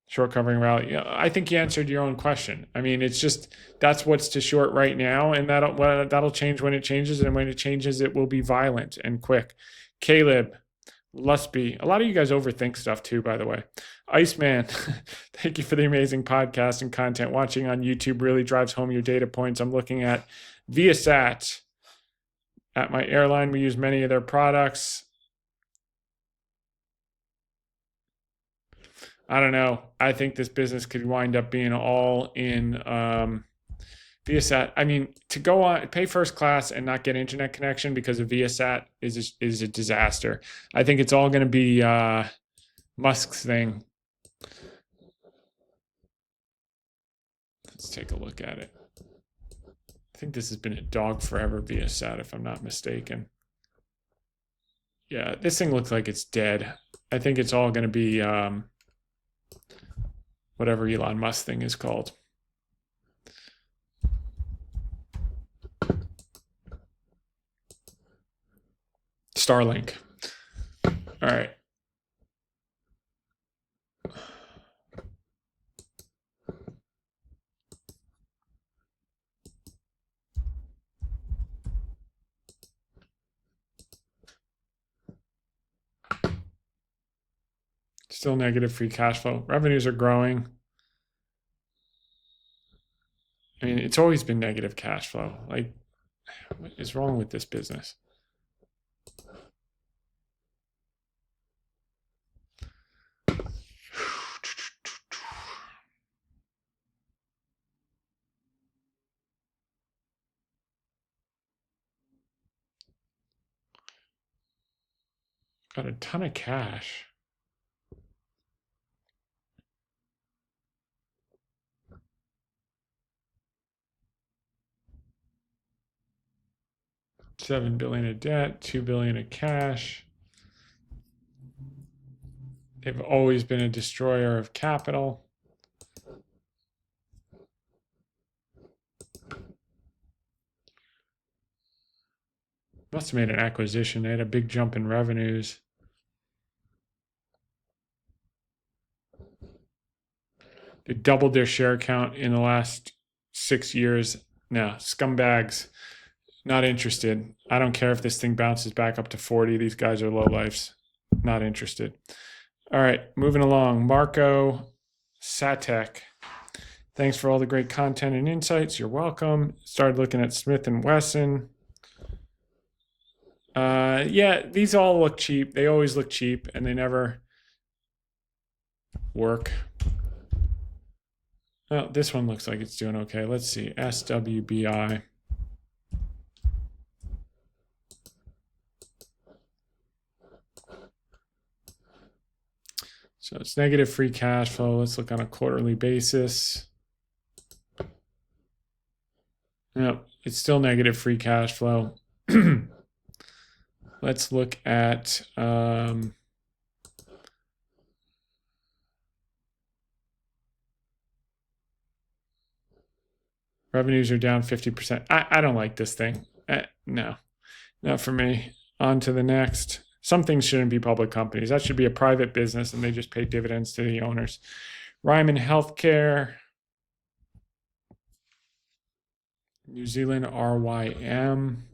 Short covering rally. Yeah, I think you answered your own question. I mean, it's just that's what's to short right now, and that'll change when it changes, and when it changes, it will be violent and quick. Caleb, Lusby. A lot of you guys overthink stuff too, by the way. Iceman, thank you for the amazing podcast and content. Watching on YouTube really drives home your data points. I'm looking at Viasat. At my airline, we use many of their products. I don't know. I think this business could wind up being all in Viasat. I mean, to go on, pay first class and not get internet connection because of Viasat is a disaster. I think it's all going to be Musk's thing. Let's take a look at it. I think this has been a dog forever, Viasat, if I'm not mistaken. Yeah, this thing looks like it's dead. I think it's all going to be whatever Elon Musk thing is called. Starlink. All right. Still negative free cash flow. Revenues are growing. I mean, it's always been negative cash flow. Like, what is wrong with this business? Got a ton of cash. $7 billion of debt, $2 billion of cash. They've always been a destroyer of capital. Must have made an acquisition. They had a big jump in revenues. They doubled their share count in the last 6 years. No, scumbags. Not interested. I don't care if this thing bounces back up to 40. These guys are lowlifes. Not interested. All right, moving along. Marco Satek. Thanks for all the great content and insights. You're welcome. Started looking at Smith & Wesson. Yeah, these all look cheap. They always look cheap, and they never work. Oh, this one looks like it's doing okay. Let's see. SWBI. So it's negative free cash flow. Let's look on a quarterly basis. No, it's still negative free cash flow. Let's look at revenues are down 50%. I don't like this thing. No, not for me. On to the next. Some things shouldn't be public companies. That should be a private business, and they just pay dividends to the owners. Ryman Healthcare. New Zealand RYM.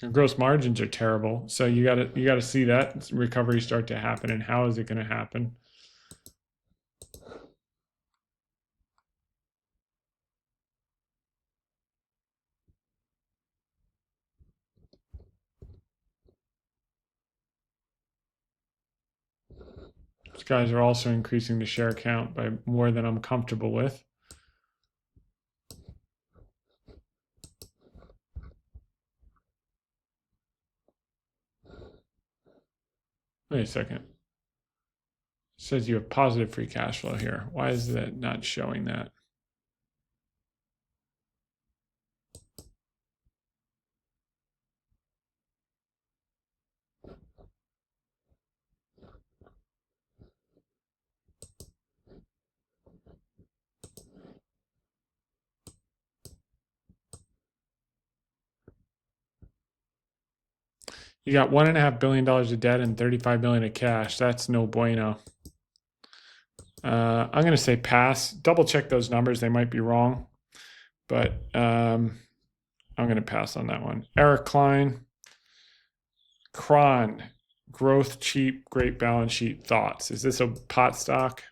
Your gross margins are terrible. So you gotta see that recovery start to happen, and how is it going to happen? These guys are also increasing the share count by more than I'm comfortable with. Wait a second. It says you have positive free cash flow here. Why is that not showing that? You got $1.5 billion of debt and 35 million of cash. That's no bueno. I'm going to say pass. Double check those numbers. They might be wrong, but I'm going to pass on that one. Eric Klein, Cron, growth cheap, great balance sheet. Thoughts? Is this a pot stock?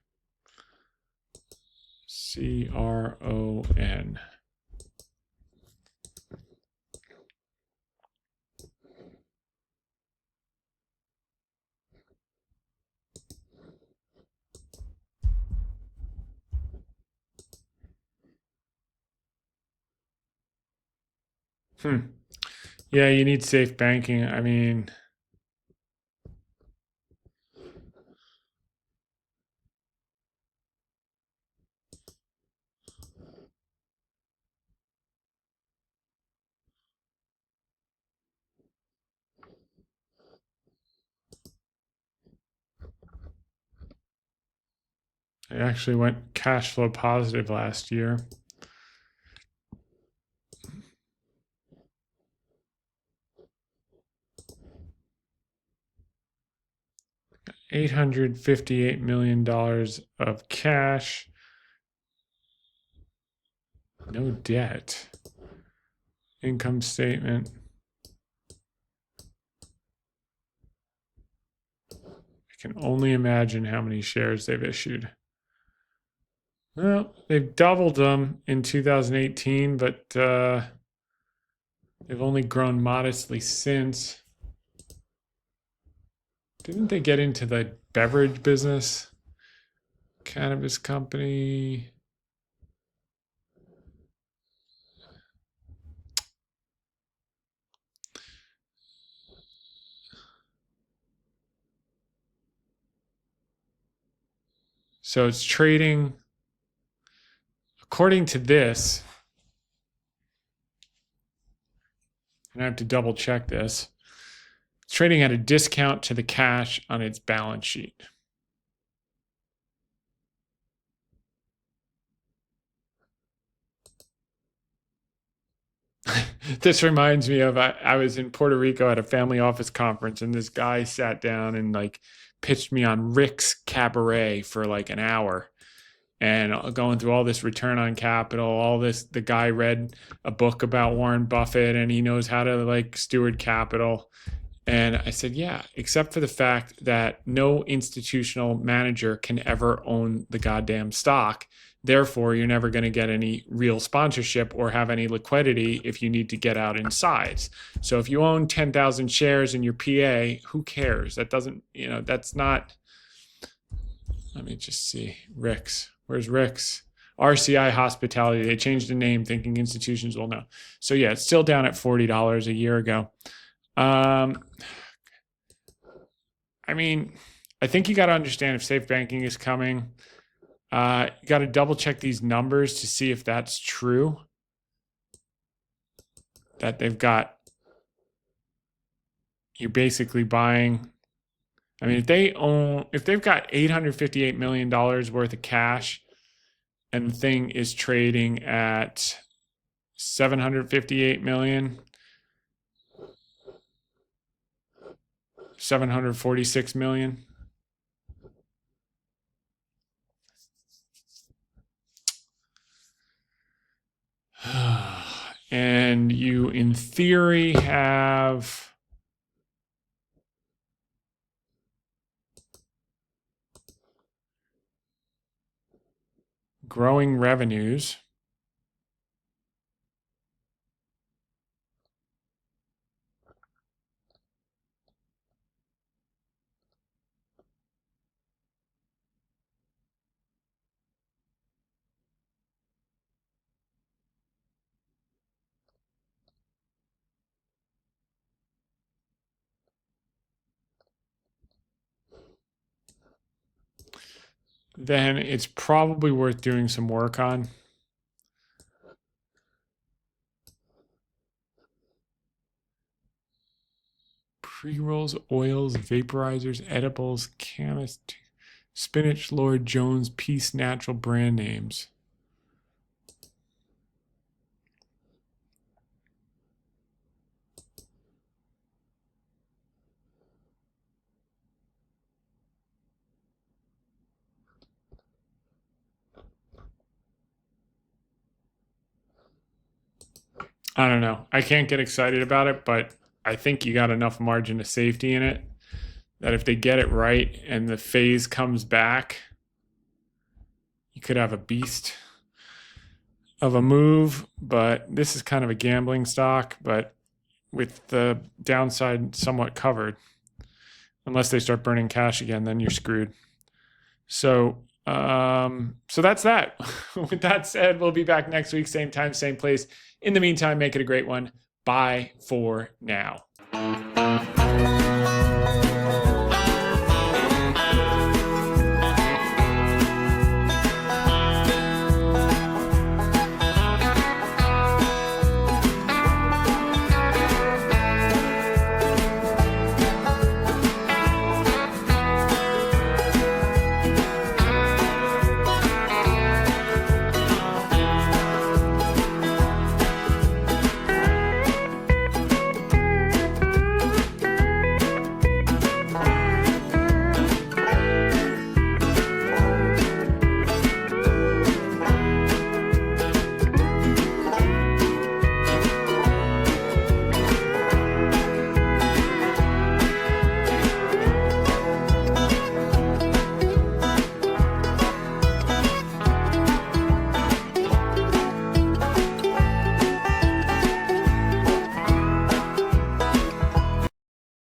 CRON. Yeah, you need safe banking. I mean, it actually went cash flow positive last year. $858 million of cash. No debt. Income statement. I can only imagine how many shares they've issued. Well, they've doubled them in 2018, but they've only grown modestly since. Didn't they get into the beverage business? Cannabis company. So it's trading, according to this, and I have to double check this, it's trading at a discount to the cash on its balance sheet. This reminds me of I was in Puerto Rico at a family office conference, and this guy sat down and like pitched me on Rick's Cabaret for like an hour, and going through all this return on capital, all this. The guy read a book about Warren Buffett, and he knows how to like steward capital. And I said, yeah, except for the fact that no institutional manager can ever own the goddamn stock. Therefore, you're never going to get any real sponsorship or have any liquidity if you need to get out in size. So if you own 10,000 shares in your PA, who cares? That doesn't, that's not. Let me just see. Rick's. Where's Rick's? RCI Hospitality. They changed the name thinking institutions will know. So yeah, it's still down at $40 a year ago. I mean, I think you got to understand if safe banking is coming. You got to double check these numbers to see if that's true. That they've got, you're basically buying. I mean, if they've got $858 million worth of cash, and the thing is trading at $758 million. 746 million. And you, in theory, have growing revenues. Then it's probably worth doing some work on. Pre-rolls, oils, vaporizers, edibles, chemist, Spinach, Lord Jones, Peace Natural brand names. I don't know. I can't get excited about it, but I think you got enough margin of safety in it that if they get it right and the phase comes back, you could have a beast of a move. But this is kind of a gambling stock, but with the downside somewhat covered. Unless they start burning cash again, then you're screwed. So that's that. With that said, we'll be back next week, same time, same place. In the meantime, make it a great one. Bye for now.